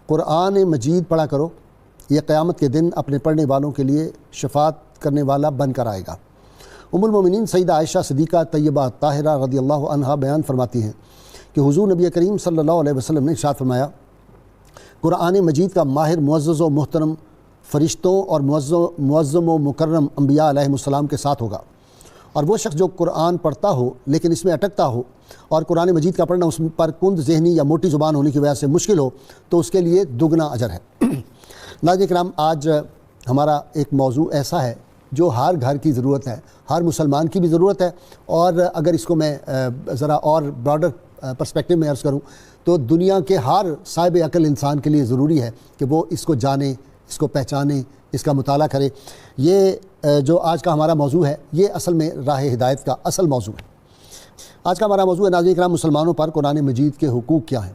قرآن مجید پڑھا کرو، یہ قیامت کے دن اپنے پڑھنے والوں کے لیے شفاعت کرنے والا بن کر آئے گا۔ ام المومنین سیدہ عائشہ صدیقہ طیبہ طاہرہ رضی اللہ عنہا بیان فرماتی ہیں کہ حضور نبی کریم صلی اللہ علیہ وسلم نے ارشاد فرمایا، قرآن مجید کا ماہر معزز و محترم فرشتوں اور معظم و مکرم انبیاء علیہ السلام کے ساتھ ہوگا، اور وہ شخص جو قرآن پڑھتا ہو لیکن اس میں اٹکتا ہو اور قرآن مجید کا پڑھنا اس پر کند ذہنی یا موٹی زبان ہونے کی وجہ سے مشکل ہو تو اس کے لیے دگنا اجر ہے۔ ناظرین کرام، آج ہمارا ایک موضوع ایسا ہے جو ہر گھر کی ضرورت ہے، ہر مسلمان کی بھی ضرورت ہے، اور اگر اس کو میں ذرا اور براڈر پرسپیکٹو میں عرض کروں تو دنیا کے ہر صاحب عقل انسان کے لیے ضروری ہے کہ وہ اس کو جانے، اس کو پہچانے، اس کا مطالعہ کرے۔ یہ جو آج کا ہمارا موضوع ہے یہ اصل میں راہ ہدایت کا اصل موضوع ہے۔ آج کا ہمارا موضوع ہے ناظرین کرام، مسلمانوں پر قرآن مجید کے حقوق کیا ہیں۔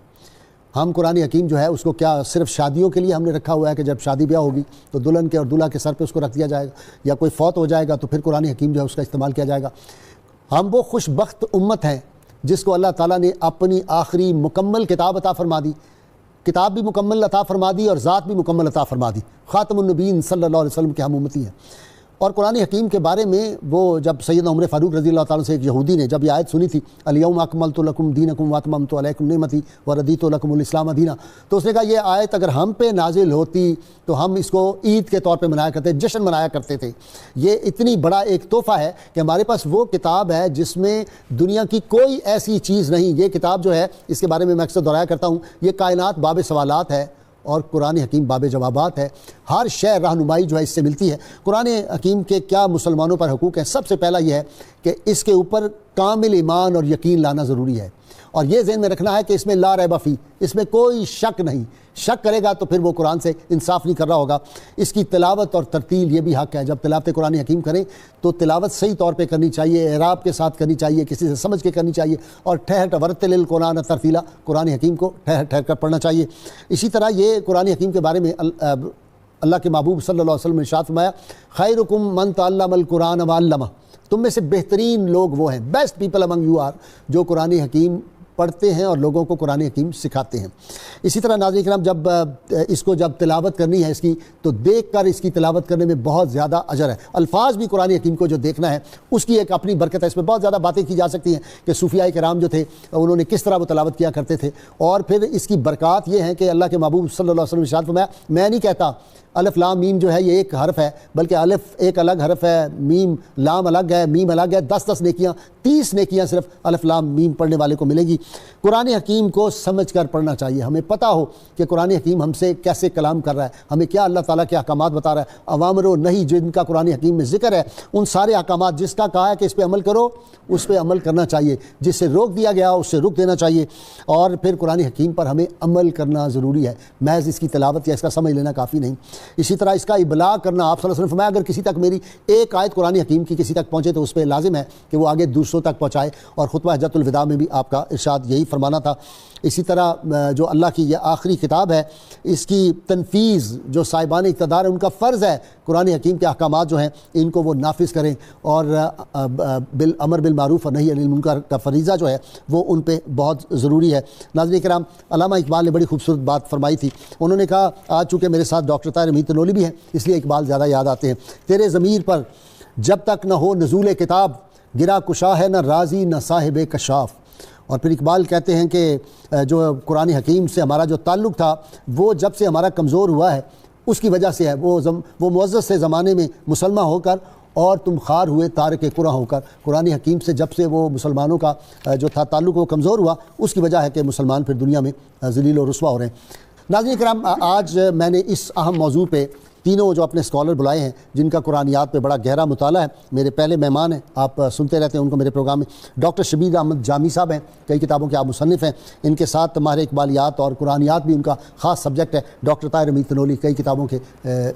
ہم قرآن حکیم جو ہے اس کو کیا صرف شادیوں کے لیے ہم نے رکھا ہوا ہے کہ جب شادی بیاہ ہوگی تو دلہن کے اور دولہا کے سر پہ اس کو رکھ دیا جائے گا، یا کوئی فوت ہو جائے گا تو پھر قرآن حکیم جو ہے اس کا استعمال کیا جائے گا۔ ہم وہ خوش بخت امت ہیں جس کو اللہ تعالیٰ نے اپنی آخری مکمل کتاب عطا فرما دی، کتاب بھی مکمل عطا فرما دی اور ذات بھی مکمل عطا فرما دی، خاتم النبیین صلی اللہ علیہ وسلم کے ہم امتی ہیں۔ اور قرآن حکیم کے بارے میں وہ جب سیدنا عمر فاروق رضی اللہ تعالیٰ سے ایک یہودی نے جب یہ آیت سنی تھی، الیوم اکملت لکم دینکم واتممت علیکم نعمتی ورضیت لکم الاسلام دینا، تو اس نے کہا یہ آیت اگر ہم پہ نازل ہوتی تو ہم اس کو عید کے طور پہ منایا کرتے، جشن منایا کرتے تھے۔ یہ اتنی بڑا ایک تحفہ ہے کہ ہمارے پاس وہ کتاب ہے جس میں دنیا کی کوئی ایسی چیز نہیں۔ یہ کتاب جو ہے اس کے بارے میں اکثر دہرایا کرتا ہوں، یہ کائنات باب سوالات ہے اور قرآن حکیم باب جوابات ہے۔ ہر شے رہنمائی جو ہے اس سے ملتی ہے۔ قرآن حکیم کے کیا مسلمانوں پر حقوق ہیں؟ سب سے پہلا یہ ہے کہ اس کے اوپر کامل ایمان اور یقین لانا ضروری ہے، اور یہ ذہن میں رکھنا ہے کہ اس میں لا ریب فی، اس میں کوئی شک نہیں۔ شک کرے گا تو پھر وہ قرآن سے انصاف نہیں کر رہا ہوگا۔ اس کی تلاوت اور ترتیل یہ بھی حق ہے، جب تلاوت قرآن حکیم کریں تو تلاوت صحیح طور پہ کرنی چاہیے، اعراب کے ساتھ کرنی چاہیے، کسی سے سمجھ کے کرنی چاہیے، اور ٹھہر ورتل القرآن ترتیلا، قرآن حکیم کو ٹھہر ٹھہر کر پڑھنا چاہیے۔ اسی طرح یہ قرآن حکیم کے بارے میں اللہ کے محبوب صلی اللہ علیہ وسلم نے ارشاد فرمایا، خیرکم من تعلم القرآن وعلمہ، تم میں سے بہترین لوگ وہ ہیں، best people among you are, جو قرآن حکیم پڑھتے ہیں اور لوگوں کو قرآن حکیم سکھاتے ہیں۔ اسی طرح ناظرین کرام، جب اس کو جب تلاوت کرنی ہے اس کی تو دیکھ کر اس کی تلاوت کرنے میں بہت زیادہ اجر ہے۔ الفاظ بھی قرآن حکیم کو جو دیکھنا ہے اس کی ایک اپنی برکت ہے۔ اس میں بہت زیادہ باتیں کی جا سکتی ہیں کہ صوفیاء کرام جو تھے انہوں نے کس طرح وہ تلاوت کیا کرتے تھے، اور پھر اس کی برکات یہ ہیں کہ اللہ کے محبوب صلی اللہ علیہ وسلم نے ارشاد فرمایا، میں نہیں کہتا الف لام میم جو ہے یہ ایک حرف ہے، بلکہ الف ایک الگ حرف ہے، میم لام الگ ہے، میم الگ ہے، 10 نیکیاں، 30 نیکیاں صرف الف لام میم پڑھنے والے کو ملیں گی۔ قرآن حکیم کو سمجھ کر پڑھنا چاہیے، ہمیں پتہ ہو کہ قرآن حکیم ہم سے کیسے کلام کر رہا ہے، ہمیں کیا اللہ تعالیٰ کے احکامات بتا رہا ہے، اوامر و نہی جن کا قرآن حکیم میں ذکر ہے، ان سارے احکامات جس کا کہا ہے کہ اس پہ عمل کرو اس پہ عمل کرنا چاہیے، جس سے روک دیا گیا اس سے رک دینا چاہیے، اور پھر قرآن حکیم پر ہمیں عمل کرنا ضروری ہے، محض اس کی تلاوت یا اس کا سمجھ لینا کافی نہیں۔ اسی طرح اس کا ابلاغ کرنا، آپ صلی اللہ علیہ وسلم فرمایا اگر کسی تک میری ایک آیت قرآن حکیم کی کسی تک پہنچے تو اس پہ لازم ہے کہ وہ آگے دوسروں تک پہنچائے، اور خطبہ حجۃ الوداع میں بھی آپ کا ارشاد یہی فرمانا تھا۔ اسی طرح جو اللہ کی یہ آخری کتاب ہے اس کی تنفیذ جو صاحبان اقتدار ہے ان کا فرض ہے قرآن حکیم کے احکامات جو ہیں ان کو وہ نافذ کریں، اور امر بالمعروف اور نہی عن المنکر کا فریضہ جو ہے وہ ان پہ بہت ضروری ہے۔ ناظرین کرام، علامہ اقبال نے بڑی خوبصورت بات فرمائی تھی، انہوں نے کہا، آج چونکہ میرے ساتھ ڈاکٹر طاہر امین تنولی بھی ہیں اس لیے اقبال زیادہ یاد آتے ہیں، تیرے ضمیر پر جب تک نہ ہو نزول کتاب، گرا کشا ہے نہ رازی نہ صاحب کشاف۔ اور پھر اقبال کہتے ہیں کہ جو قرآن حکیم سے ہمارا جو تعلق تھا وہ جب سے ہمارا کمزور ہوا ہے اس کی وجہ سے ہے، وہ معزز سے زمانے میں مسلمہ ہو کر اور تم خار ہوئے تارک قرآن ہو کر۔ قرآن حکیم سے جب سے وہ مسلمانوں کا جو تھا تعلق وہ کمزور ہوا، اس کی وجہ ہے کہ مسلمان پھر دنیا میں ذلیل و رسوا ہو رہے ہیں۔ ناظرین کرام، آج میں نے اس اہم موضوع پہ تینوں جو اپنے اسکالر بلائے ہیں جن کا قرآنیات پہ بڑا گہرا مطالعہ ہے، میرے پہلے مہمان ہیں، آپ سنتے رہتے ہیں ان کو میرے پروگرام میں، ڈاکٹر شبیر احمد جامی صاحب ہیں، کئی کتابوں کے آپ مصنف ہیں، ان کے ساتھ ماہر اقبالیات اور قرآنیات بھی ان کا خاص سبجیکٹ ہے، ڈاکٹر طاہر امین تنولی کئی کتابوں کے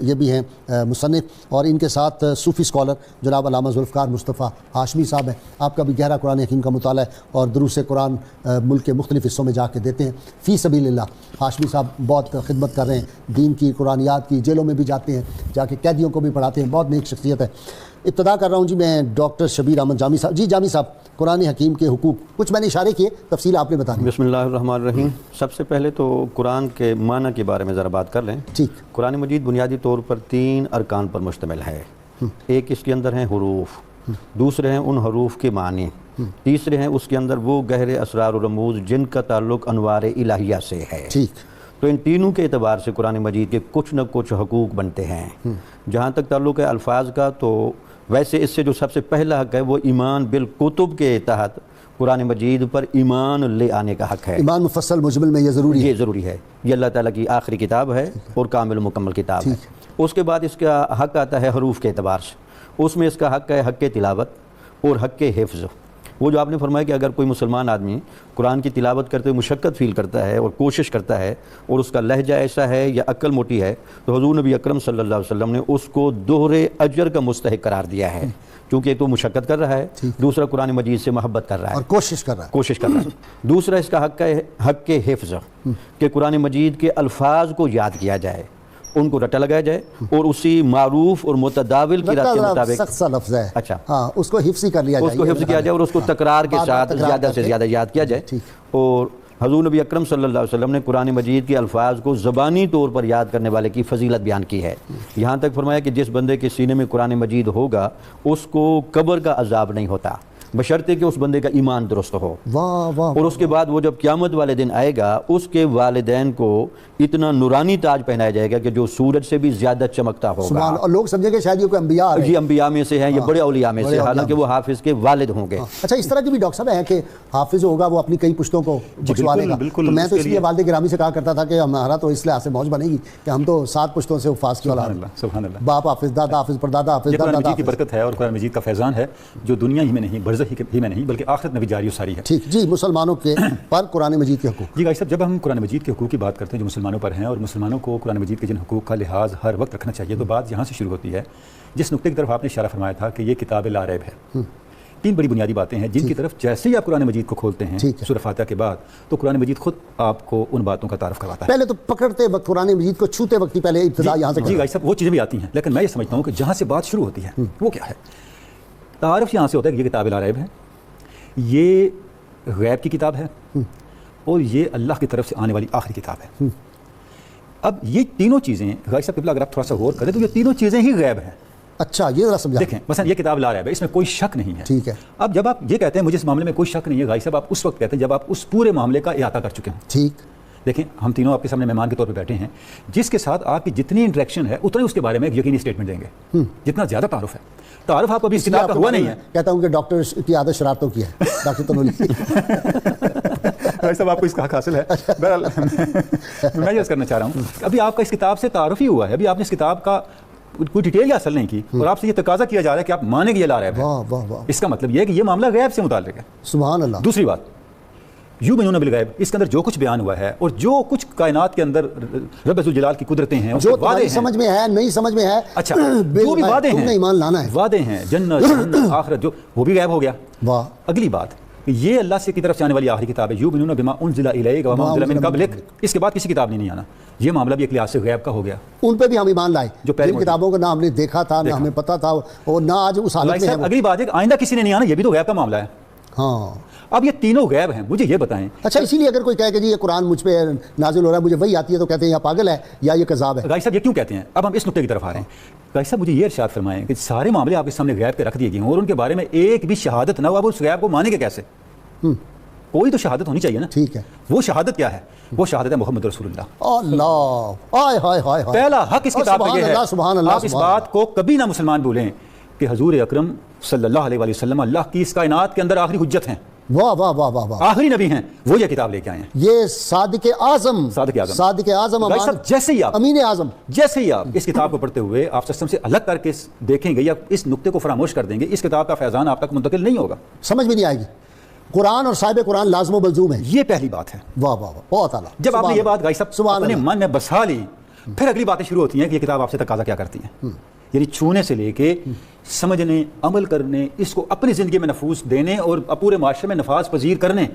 یہ بھی ہیں مصنف، اور ان کے ساتھ صوفی اسکالر جناب علامہ ذوالفقار مصطفیٰ ہاشمی صاحب ہیں، آپ کا بھی گہرا قرآن حکیم کا مطالعہ ہے اور دروس قرآن ملک کے مختلف حصوں میں جا کے دیتے ہیں فی سبیل اللہ۔ ہاشمی صاحب بہت خدمت کر رہے ہیں دین کی، قرآنیات کی، جیلوں میں بھی جا پڑھاتے ہیں, جا کے قیدیوں کو بھی پڑھاتے ہیں, بہت نیک شخصیت ہے. ابتدا کر رہا ہوں جی میں ڈاکٹر شبیر احمد جامی صاحب. جی جامی صاحب, قرآن حکیم کے حقوق کچھ میں نے اشارے کیے, تفصیل آپ نے بتانی. بسم اللہ الرحمن الرحیم. سب سے پہلے تو قرآن کے معنی کے بارے میں ذرا بات کر لیں. ٹھیک. قرآن مجید بنیادی طور پر 3 ارکان پر مشتمل ہے. ایک اس کے اندر ہیں حروف, دوسرے ہیں ان حروف کے معنی, تیسرے ہیں اس کے اندر وہ گہرے اسرار و رموز جن کا تعلق انوار الہیہ سے ہے. ٹھیک. تو ان تینوں کے اعتبار سے قرآن مجید کے کچھ نہ کچھ حقوق بنتے ہیں. جہاں تک تعلق ہے الفاظ کا, تو ویسے اس سے جو سب سے پہلا حق ہے وہ ایمان بالکتب کے تحت قرآن مجید پر ایمان لے آنے کا حق ہے. ایمان مفصل مجمل میں یہ ضروری ہے. یہ ضروری ہے. یہ اللہ تعالیٰ کی آخری کتاب ہے اور کامل و مکمل کتاب ہے. اس کے بعد اس کا حق آتا ہے حروف کے اعتبار سے. اس میں اس کا حق ہے حق تلاوت اور حق حفظ. وہ جو آپ نے فرمایا کہ اگر کوئی مسلمان آدمی قرآن کی تلاوت کرتے ہوئے مشقت فیل کرتا ہے اور کوشش کرتا ہے اور اس کا لہجہ ایسا ہے یا عقل موٹی ہے, تو حضور نبی اکرم صلی اللہ علیہ وسلم نے اس کو دوہرے اجر کا مستحق قرار دیا ہے, کیونکہ ایک تو مشقت کر رہا ہے, دوسرا قرآن مجید سے محبت کر رہا ہے اور کوشش کر رہا ہے. دوسرا اس کا حق ہے حق حفظ, کہ قرآن مجید کے الفاظ کو یاد کیا جائے, ان کو رٹا لگایا جائے اور اسی معروف اور متداول کی رات کے مطابق. سخت سا لفظ ہے. اچھا, ہاں, اس کو حفظ کر لیا جائے, اس کو حفظ کیا جائے اور اس کو تکرار کے ساتھ زیادہ سے زیادہ یاد کیا جائے. اور حضور نبی اکرم صلی اللہ علیہ وسلم نے قرآن مجید کے الفاظ کو زبانی طور پر یاد کرنے والے کی فضیلت بیان کی ہے. یہاں تک فرمایا کہ جس بندے کے سینے میں قرآن مجید ہوگا اس کو قبر کا عذاب نہیں ہوتا, بشرطے کہ اس بندے کا ایمان درست ہو. اور اس کے بعد وہ جب قیامت والے دن آئے گا, اس کے والدین کو اتنا نورانی تاج پہنایا جائے گا کہ جو سورج سے بھی زیادہ چمکتا ہوگا. اور لوگ سمجھیں گے شاید یہ کوئی انبیاء ہے. یہ انبیاء میں سے ہیں, یہ بڑے اولیاء میں سے, حالانکہ وہ حافظ کے والد ہوں گے. اچھا, اس طرح کی بھی ڈاکٹر صاحب ہیں کہ حافظ ہوگا وہ اپنی کئی پشتوں کو بخشوا لے گا. تو میں تو اس لیے والد گرامی سے کہا کرتا تھا کہ ہمارا تو اس لحاظ سے موج بنے گی کہ ہم تو 7 پشتوں سے حفاظ کی اولاد ہیں. سبحان اللہ. باپ حافظ, دادا حافظ, پردادا حافظ. قرآن مجید کی برکت ہے اور قرآن مجید کا فیضان ہے جو دنیا ہی میں نہیں, برزخ ہی میں نہیں, بلکہ آخرت میں بھی جاری و ساری ہے. ٹھیک. جی, مسلمانوں کے پر قرآن مجید کے حقوق. جی بھائی صاحب, جب ہم قرآن مجید کے حقوق کی بات کرتے ہیں جو مسلمانوں پر ہیں اور مسلمانوں کو قرآن مجید کے جن حقوق کا لحاظ ہر وقت رکھنا چاہیے, تو بات یہاں سے شروع ہوتی ہے جس نقطے کی طرف آپ نے اشارہ فرمایا تھا کہ یہ کتاب لا ریب ہے. 3 بڑی بنیادی باتیں ہیں جن کی طرف جیسے ہی آپ قرآن مجید کو کھولتے ہیں سورہ فاتحہ کے بعد, تو قرآن مجید خود آپ کو ان باتوں کا تعارف کرواتا ہے. پہلے تو پکڑتے وقت قرآن مجید کو چھوتے وقت ہی پہلے ابتدا یہاں سے. جی بھائی صاحب, وہ چیزیں بھی آتی ہیں, لیکن میں یہ سمجھتا ہوں کہ جہاں سے بات شروع ہوتی ہے وہ کیا ہے, تعارف یہاں سے ہوتا ہے کہ یہ کتاب لا ریب ہے, یہ غیب کی کتاب ہے اور یہ اللہ کی طرف سے آنے والی آخری کتاب ہے. اب یہ تینوں چیزیں غازی صاحب قبلہ اگر آپ تھوڑا سا غور کریں تو یہ تینوں چیزیں ہی غیب ہیں. اچھا, یہ ذرا سمجھا. دیکھیں مثلا یہ کتاب لا ریب ہے, اس میں کوئی شک نہیں ہے. ٹھیک ہے. اب جب آپ یہ کہتے ہیں مجھے اس معاملے میں کوئی شک نہیں ہے غازی صاحب, آپ اس وقت کہتے ہیں جب آپ اس پورے معاملے کا احاطہ کر چکے ہیں. ٹھیک. دیکھیں ہم تینوں آپ کے سامنے مہمان کے طور پہ بیٹھے ہیں, جس کے ساتھ آپ کی جتنی انٹریکشن ہے اتنا ہی اس کے بارے میں ایک یقینی اسٹیٹمنٹ دیں گے. جتنا زیادہ تعارف ہے, تعارف آپ ابھی اس کتاب کا ہوا نہیں ہے. کہتا ہوں کہ ڈاکٹر کی عادت شرارتوں کی ہے, ڈاکٹر تنوری. صاحب آپ کو اس کا حق حاصل ہے. بہرحال میں یہ کرنا چاہ رہا ہوں ابھی آپ کا اس کتاب سے تعارف ہی ہوا ہے, ابھی آپ نے اس کتاب کا کوئی ڈیٹیل حاصل نہیں کی اور آپ سے یہ تقاضا کیا جا رہا ہے کہ آپ مانیں گے یہ لا ریب ہے. اس کا مطلب یہ ہے کہ یہ معاملہ غیب سے متعلق ہے. سبحان اللہ. دوسری بات, یؤمنون بالغیب, اس کے اندر جو کچھ بیان ہوا ہے اور جو کچھ کائنات کے اندر رب ذوالجلال کی قدرتیں ہیں, جو تمہاری سمجھ میں ہے نہیں سمجھ میں ہے, اچھا جو بھی وعدے ہیں, ایمان لانا ہے, وعدے ہیں جنت آخرت, جو وہ بھی غیب ہو گیا. واہ. اگلی بات, یہ اللہ سے کی طرف سے آنے والی آخری کتاب ہے, یؤمنون بما انزل الیک وما انزل من قبلک. اس کے بعد کسی کتاب نہیں آنا. یہ معاملہ بھی ایک لحاظ سے غیب کا ہو گیا. ان پہ بھی ہم ایمان لائے جو پہلی کتابوں کا نہ ہم نے دیکھا تھا, نہ ہمیں پتا تھا, اور نہ آج اس حالت میں ہے. اگلی بات ہے کہ آئندہ کسی نے نہیں آنا, یہ بھی تو غیب کا معاملہ ہے. ہاں. اب یہ تینوں غیب ہیں. مجھے یہ بتائیں. اچھا, اسی لیے اگر کوئی کہے کہ جی یہ قرآن مجھ پہ نازل ہو رہا ہے, مجھے وہی آتی ہے, تو کہتے ہیں یا پاگل ہے یا یہ کذاب ہے. غازی صاحب یہ کیوں کہتے ہیں؟ اب ہم اس نقطے کی طرف آ رہے ہیں. غازی صاحب مجھے یہ ارشاد فرمائیں کہ سارے معاملے آپ کے سامنے غیب کے رکھ دیے گئے ہیں اور ان کے بارے میں ایک بھی شہادت نہ ہو, اب اس غیب کو مانیں گے کیسے؟ کوئی تو شہادت ہونی چاہیے نا. ٹھیک ہے. وہ شہادت کیا ہے؟ وہ شہادت ہے محمد رسول اللہ. اللہ, ہائے ہائے ہائے. پہلا حق اس کتاب میں یہ ہے. آپ اس بات کو کبھی نہ مسلمان بھولیں کہ حضور اکرم صلی اللہ علیہ وسلم اللہ کی اس کائنات کے اندر آخری حجت ہیں. واہ واہ واہ واہ واہ. آخری نبی ہیں, وہ یہ کتاب لے کے آئے ہیں. یہ صادق اعظم, صادق اعظم, جیسے ہی آپ امین اعظم, جیسے ہی آپ اس کتاب کو پڑھتے ہوئے آپ سسٹم سے الگ کر کے دیکھیں گے یا اس نقطے کو فراموش کر دیں گے, اس کتاب کا فیضان آپ تک منتقل نہیں ہوگا, سمجھ بھی نہیں آئے گی. قرآن اور صاحب قرآن لازم و ملزوم ہے. یہ پہلی بات ہے. واہ واہ واہ, بہت اعلیٰ. جب آپ نے یہ بات غازی صاحب اپنے من میں بسا لی, پھر اگلی باتیں شروع ہوتی ہیں کہ یہ کتاب آپ سے تقاضا کیا کرتی ہے. یعنی چھونے سے لے کے سمجھنے, عمل کرنے, اس کو اپنی زندگی میں نفوذ دینے اور پورے معاشرے میں نفاذ پذیر کرنے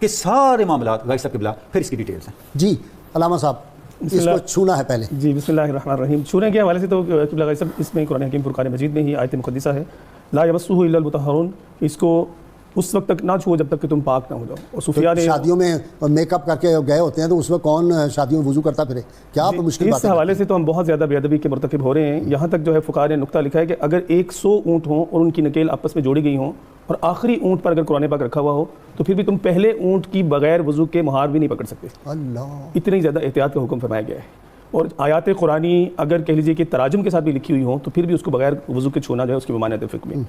کے سارے معاملات غازی صاحب قبلہ پھر اس کی ڈیٹیلز ہیں. جی علامہ صاحب, اس کو چھونا ہے پہلے؟ جی بسم اللہ الرحمن الرحیم. چھونے کے حوالے سے تو قبلہ غیر صاحب اس میں قرآن حکیم فرقان مجید میں ہی آیت مقدسہ ہے لا یمسہ الا المطہرون، اس کو اس وقت تک نہ چھو جب تک کہ تم پاک نہ ہو جاؤ. اور صوفیاء نے شادیوں میں میک اپ کر کے گئے ہوتے ہیں تو اس میں کون شادیوں میں وضو کرتا پھرے؟ کیا مشکل بات ہے؟ اس حوالے سے تو ہم بہت زیادہ بے ادبی کے مرتکب ہو رہے ہیں. یہاں تک جو ہے فقہاء نے نقطہ لکھا ہے کہ اگر 100 اونٹ ہوں اور ان کی نکیل آپس میں جوڑی گئی ہوں اور آخری اونٹ پر اگر قرآن پاک رکھا ہوا ہو تو پھر بھی تم پہلے اونٹ کی بغیر وضو کے مہار بھی نہیں پکڑ سکتے. اللہ، اتنی زیادہ احتیاط کا حکم فرمایا گیا ہے. اور آیات قرآنی اگر کہہ لیجیے کہ تراجم کے ساتھ بھی لکھی ہوئی ہوں تو پھر بھی اس کو بغیر وضو کے چھونا جو ہے اس کی ممانعت ہے فقہ میں.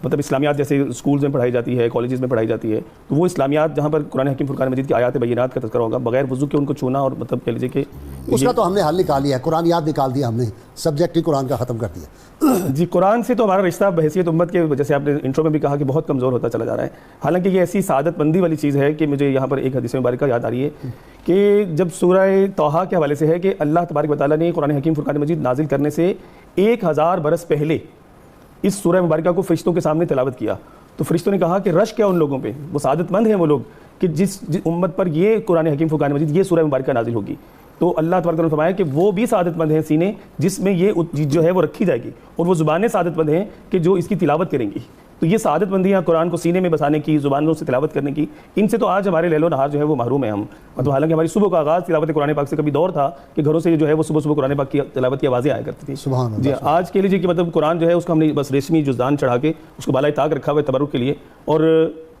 مطلب اسلامیات جیسے اسکولز میں پڑھائی جاتی ہے، کالجز میں پڑھائی جاتی ہے، تو وہ اسلامیات جہاں پر قرآن حکیم فرقان مجید کی آیات بینات کا تذکرہ ہوگا، بغیر وضو کے ان کو چھونا اور مطلب کہہ لیجیے کہ اس کا تو ہم نے حل نکال لیا ہے، قرآن یاد نکال دیا ہم نے، سبجیکٹ ہی قرآن کا ختم کر دیا. جی قرآن سے تو ہمارا رشتہ بحیثیت امت کے، جیسے آپ نے انٹرو میں بھی کہا کہ بہت کمزور ہوتا چلا جا رہا ہے. حالانکہ یہ ایسی سعادت مندی والی چیز ہے کہ مجھے یہاں پر ایک حدیث مبارکہ یاد آ رہی ہے کہ جب سورہ طٰہٰ کے حوالے سے ہے کہ اللہ تبارک و تعالیٰ نے قرآن حکیم فرقان مجید نازل کرنے سے 1000 برس پہلے اس سورہ مبارکہ کو فرشتوں کے سامنے تلاوت کیا تو فرشتوں نے کہا کہ رش کیا ان لوگوں پہ، وہ سعادت مند ہیں وہ لوگ کہ جس امت پر یہ قرآن حکیم فرقان مجید یہ سورہ مبارکہ نازل ہوگی. تو اللہ تبارک و تعالیٰ نے فرمایا کہ وہ بھی سعادت مند ہیں سینے جس میں یہ جو ہے وہ رکھی جائے گی، اور وہ زبانیں سعادت مند ہیں کہ جو اس کی تلاوت کریں گی. تو یہ سعادت مندیاں قرآن کو سینے میں بسانے کی، زبانوں سے تلاوت کرنے کی، ان سے تو آج ہمارے لیل و نہار جو ہے وہ محروم ہیں ہم. مطلب حالانکہ ہماری صبح کا آغاز تلاوت قرآن پاک سے کبھی دور تھا کہ گھروں سے جو ہے وہ صبح صبح قرآن پاک کی تلاوت کی آوازیں آیا کرتی تھیں. سبحان اللہ. جی آج کہہ لیجیے کہ مطلب قرآن جو ہے اس کو ہم نے بس ریشمی جزدان چڑھا کے اس کو بالائے طاق رکھا ہوا ہے تبرک کے لیے، اور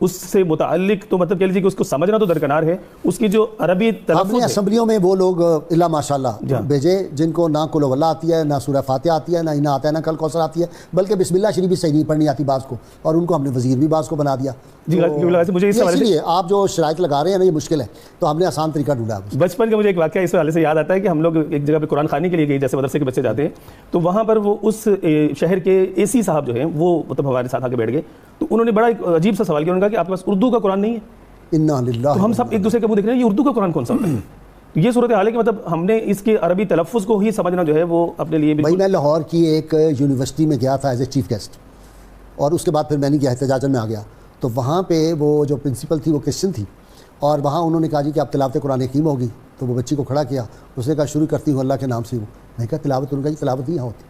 اس سے متعلق تو مطلب کہہ لیجیے کہ اس کو سمجھنا تو درکنار ہے. اس کی جو عربی اپنی اسمبلیوں میں وہ لوگ اللہ ماشاء اللہ بھیجے جن کو نہ قل واللہ آتی ہے، نہ سورہ فاتحہ آتی ہے، نہ انہا آتا ہے، نہ کل کوثر آتی ہے، بلکہ بسم اللہ شریف بھی صحیح نہیں پڑھنی آتی بعض کو، اور ان کو ہم نے وزیر بھی بعض کو بنا دیا. جی مجھے اس حوالے سے آپ جو شرائط لگا رہے ہیں نا یہ مشکل ہے، تو ہم نے آسان طریقہ ڈھونڈا. بچپن کا مجھے ایک واقعہ اس حوالے سے یاد آتا ہے کہ ہم لوگ ایک جگہ پہ قرآن خوانی کے لیے گئے، جیسے مدرسے کے بچے جاتے ہیں، تو وہاں پر وہ اس شہر کے اے سی صاحب جو ہیں وہ مطلب ہمارے ساتھ آ کے بیٹھ گئے. تو انہوں نے بڑا ایک عجیب سا سوال کیا، انہوں نے کہا کہ آپ کے پاس اردو کا قرآن نہیں ہے؟ انا للہ. تو ہم سب ایک دوسرے کے منہ دیکھ رہے ہیں یہ اردو کا قرآن کون سا ہوتا ہے. یہ صورت حال ہے کہ مطلب ہم نے اس کے عربی تلفظ کو ہی سمجھنا جو ہے وہ اپنے لیے بھائی میں لاہور کی ایک یونیورسٹی میں گیا تھا ایز اے چیف گیسٹ، اور اس کے بعد پھر میں نہیں گیا، احتجاجن میں آ گیا. تو وہاں پہ وہ جو پرنسپل تھی وہ کرسچن تھی، اور وہاں انہوں نے کہا جی کہ آپ تلاوت قرآن حکیم ہوگی. تو وہ بچی کو کھڑا کیا، اس نے کہا شروع کرتی ہوں اللہ کے نام سے. میں کہا تلاوت؟ انہوں نے کہا جی تلاوت نہیں یہاں ہوتی،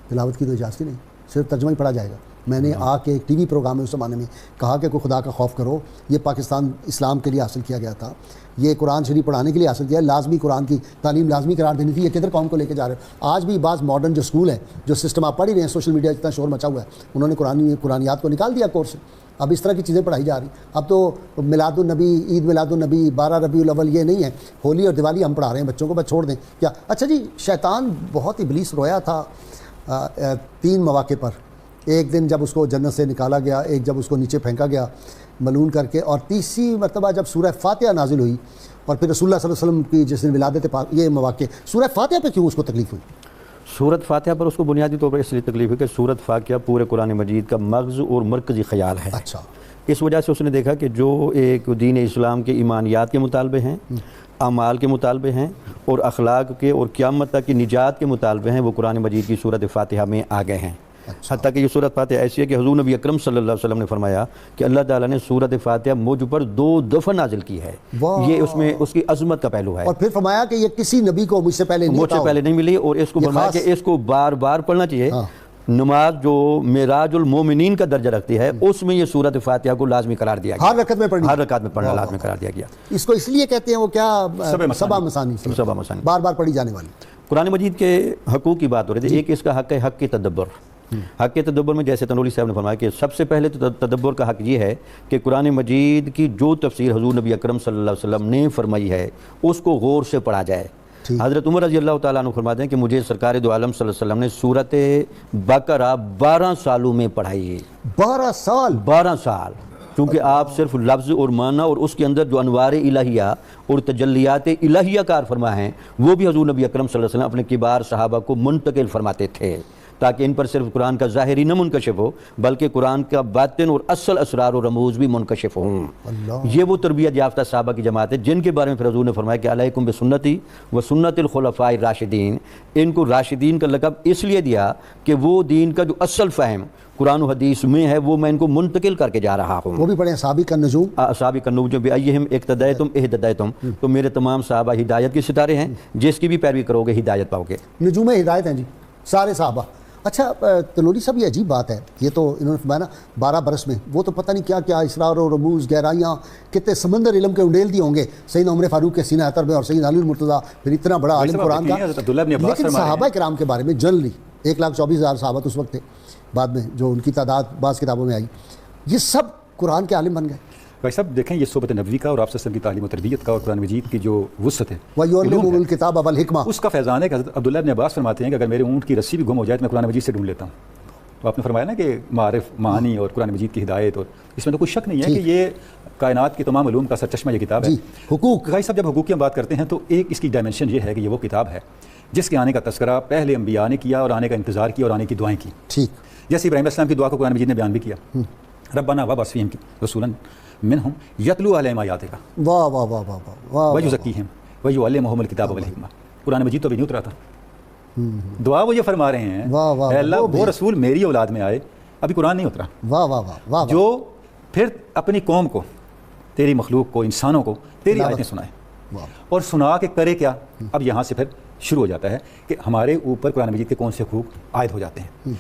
تلاوت کی تو اجازت ہی نہیں، صرف ترجمہ ہی پڑھا جائے گا. میں نے آ کے ایک ٹی وی پروگرام میں اس زمانے میں کہا کہ کوئی خدا کا خوف کرو، یہ پاکستان اسلام کے لیے حاصل کیا گیا تھا، یہ قرآن شریف پڑھانے کے لیے حاصل کیا ہے، لازمی قرآن کی تعلیم لازمی قرار دینی تھی. یہ کدھر قوم کو لے کے جا رہے ہو؟ آج بھی بعض ماڈرن جو اسکول ہیں، جو سسٹم آپ پڑھ ہی رہے ہیں، سوشل میڈیا اتنا شور مچا ہوا ہے، انہوں نے قرآنیات کو نکال دیا کورس سے. اب اس طرح کی چیزیں پڑھائی جا رہی. اب تو میلاد النبی، عید میلاد النبی، 12 ربیع الاول یہ نہیں ہے، ہولی اور دیوالی ہم پڑھا رہے ہیں بچوں کو، بس چھوڑ دیں کیا. اچھا جی شیطان بہت ابلیس رویا تھا 3 مواقع پر. ایک دن جب اس کو جنت سے نکالا گیا، ایک جب اس کو نیچے پھینکا گیا ملعون کر کے، اور تیسری مرتبہ جب سورہ فاتحہ نازل ہوئی اور پھر رسول اللہ صلی اللہ علیہ وسلم کی جس دن ولادت پاک، یہ مواقع. سورہ فاتحہ پہ کیوں اس کو تکلیف ہوئی؟ سورت فاتحہ پر اس کو بنیادی طور پر اس لیے تکلیف ہے کہ سورت فاتحہ پورے قرآن مجید کا مغز اور مرکزی خیال ہے. اچھا. اس وجہ سے اس نے دیکھا کہ جو ایک دین اسلام کے ایمانیات کے مطالبے ہیں، اعمال کے مطالبے ہیں، اور اخلاق کے اور قیامت تک کی نجات کے مطالبے ہیں، وہ قرآن مجید کی سورت فاتحہ میں آ گئے ہیں. حتیٰ کہ یہ سورت فاتحہ ایسی ہے کہ حضور نبی اکرم صلی اللہ علیہ وسلم نے فرمایا کہ اللہ تعالیٰ نے سورت فاتحہ مجھ پر 2 دفعہ نازل کی ہے. یہ اس میں اس کی عظمت کا پہلو ہے. اور پھر فرمایا کہ یہ کسی نبی کو مجھ سے پہلے نہیں ملی، اور اس کو فرمایا کہ اس کو بار بار پڑھنا چاہیے. نماز جو معراج المومنین کا درجہ رکھتی ہے اس میں یہ سورت فاتحہ کو لازمی قرار دیا گیا. ہر رکعت میں پڑھنا لازمی قرار دیا گیا. اس کو اس لیے کہتے ہیں وہ کیا سبع مثانی، بار بار پڑھی جانے والی. قرآن مجید کے حقوق کی بات ہو رہی تھی. ایک اس کا حق ہے حق کے تدبر. حق کے تدبر میں جیسے تنوری صاحب نے فرمایا کہ سب سے پہلے تدبر کا حق یہ ہے کہ قرآن مجید کی جو تفسیر حضور نبی اکرم صلی اللہ علیہ وسلم نے فرمائی ہے اس کو غور سے پڑھا جائے. حضرت عمر رضی اللہ تعالیٰ عنہ فرماتے ہیں کہ مجھے سرکار دو عالم صلی اللہ علیہ وسلم نے سورت بقرہ 12 سالوں میں پڑھائی ہے. 12 سال کیونکہ آپ صرف لفظ اور معنی اور اس کے اندر جو انوار الہیہ اور تجلیات الہیہ کار فرما ہیں وہ بھی حضور نبی اکرم صلی اللہ علیہ وسلم اپنے کبار صحابہ کو منتقل فرماتے تھے. تاکہ ان پر صرف قرآن کا ظاہری نہ منکشف ہو بلکہ قرآن کا باطن اور اصل اسرار و رموز بھی منکشف ہوں۔ یہ وہ تربیت یافتہ صحابہ کی جماعت ہے جن کے بارے میں پھر حضور نے فرمایا کہ علیکم بسنتی و سنت الخلفاء الراشدین۔ ان کو راشدین کا لقب اس لیے دیا کہ وہ دین کا جو اصل فہم قرآن و حدیث میں ہے وہ میں ان کو منتقل کر کے جا رہا ہوں۔ وہ بھی پڑھیں اصحابہ کا نجوم، اصحابہ کا نجوم بأیہم اقتدیتم اہتدیتم، تو میرے تمام صحابہ ہدایت کے ستارے ہیں، جس کی بھی پیروی کرو گے ہدایت پاؤ گے۔ نجوم ہدایت ہیں جی سارے صحابہ۔ اچھا تلوری صاحب، یہ عجیب بات ہے، یہ تو انہوں نے فرمایا نا 12 برس میں وہ تو پتہ نہیں کیا کیا اسرار و رموز گہرائیاں کتنے سمندر علم کے انڈیل دیے ہوں گے سیدنا عمر فاروق کے سینہ اطہر میں اور سیدنا علی المرتضیٰ، پھر اتنا بڑا عالم قرآن کا۔ لیکن صحابہ کرام کے بارے میں جنرلی 1,24,000 صحابہ اس وقت تھے، بعد میں جو ان کی تعداد بعض کتابوں میں آئی، یہ سب قرآن کے عالم بن گئے۔ بھائی صاحب دیکھیں یہ صحبت نبوی کا اور آپ صلی اللہ علیہ وسلم کی تعلیم و تربیت کا اور قرآن مجید کی جو وسعت ہے وَيُعَلِّمُهُمُ الْكِتَابَ وَالْحِکْمَةَ، اس کا فیضان ہے کہ حضرت عبداللہ ابن عباس فرماتے ہیں کہ اگر میرے اونٹ کی رسی بھی گم ہو جائے تو میں قرآن مجید سے ڈھونڈ لیتا ہوں۔ تو آپ نے فرمایا نا کہ معارف معانی اور قرآن مجید کی ہدایت، اور اس میں تو کوئی شک نہیں ہے کہ یہ کائنات کے تمام علوم کا سرچشمہ یہ کتاب ہے۔ حقوق بھائی صاحب جب حقوق کی ہم بات کرتے ہیں تو ایک اس کی ڈائمنشن یہ ہے کہ یہ وہ کتاب ہے جس کے آنے کا تذکرہ پہلے انبیاء نے کیا اور آنے کا انتظار کیا اور آنے کی دعائیں کی۔ ٹھیک، جیسے ابراہیم علیہ السلام کی دعا کو قرآن مجید نے بیان بھی کیا، ربنا وابعث فیہم رسولا منہم یتلو علیہم آیاتک واہ واہ واہ واہ واہ، ویزکیہم ویعلمہم الکتاب والحکمہ۔ قرآن مجید تو ابھی نہیں اترا تھا، دعا وہ یہ فرما رہے ہیں اے اللہ وہ رسول میری اولاد میں آئے، ابھی قرآن نہیں اترا، واہ واہ واہ، جو پھر اپنی قوم کو، تیری مخلوق کو، انسانوں کو تیری آیتیں سنائے، اور سنا کے کرے کیا۔ اب یہاں سے پھر شروع ہو جاتا ہے کہ ہمارے اوپر قرآن مجید کے کون سے حقوق عائد ہو جاتے ہیں۔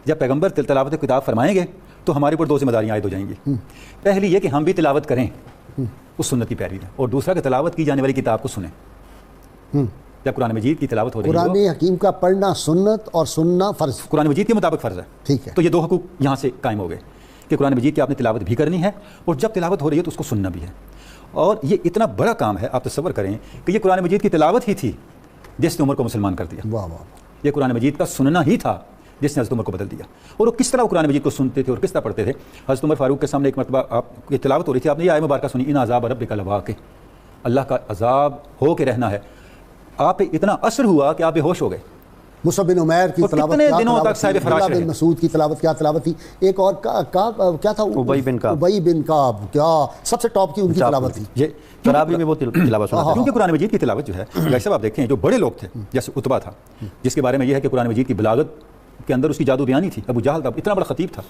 جب پیغمبر تلاوت کتاب فرمائیں گے تو ہمارے اوپر 2 ذمہ داریاں عائد ہو جائیں گی۔ پہلی یہ کہ ہم بھی تلاوت کریں اس سنت کی پیروی میں، اور دوسرا کہ تلاوت کی جانے والی کتاب کو سنیں۔ جب قرآن مجید کی تلاوت ہو رہی ہے، قرآن حکیم کا پڑھنا سنت اور سننا فرض، قرآن مجید کے مطابق فرض ہے، ٹھیک ہے۔ تو یہ 2 حقوق یہاں سے قائم ہو گئے کہ قرآن مجید کی آپ نے تلاوت بھی کرنی ہے، اور جب تلاوت ہو رہی ہے تو اس کو سننا بھی ہے۔ اور یہ اتنا بڑا کام ہے، آپ تصور کریں کہ یہ قرآن مجید کی تلاوت ہی تھی جس نے عمر کو مسلمان کر دیا، واہ واہ، یہ قرآن مجید کا سننا ہی تھا جس نے حضرت عمر کو بدل دیا۔ اور وہ کس طرح وہ قرآن مجید کو سنتے تھے اور کس طرح پڑھتے تھے۔ حضرت عمر فاروق کے سامنے ایک مرتبہ آپ کی تلاوت ہو رہی تھی، آپ نے یہ آیت مبارکہ سنی، ان عذاب ربک لواقع، اللہ کا عذاب ہو کے رہنا ہے۔ آپ پہ اتنا اثر ہوا کہ آپ بے ہوش ہو گئے۔ مصعب بن عمیر کی اور تلاوت کتنے کیا دنوں تک صاحب فراش عبداللہ رہے۔ بن مسعود کی تلاوت کیا تلاوت تھی، ایک اور کیا تھا، ابی بن کعب، ابی بن کعب، کیا سب سے ٹاپ کی ان کی تلاوت تھی۔ یہ تراویح میں وہ تلاوت سناتے ہیں۔ کیونکہ قرآن مجید کی تلاوت جو ہے ویسے آپ دیکھیں جو بڑے لوگ تھے جیسے عتبہ تھا جس کے بارے میں یہ ہے کہ قرآن مجید کی بلاغت کے اندر اس کی جادو بیانی تھی، ابو جہل تھا، اتنا بڑا خطیب تھا۔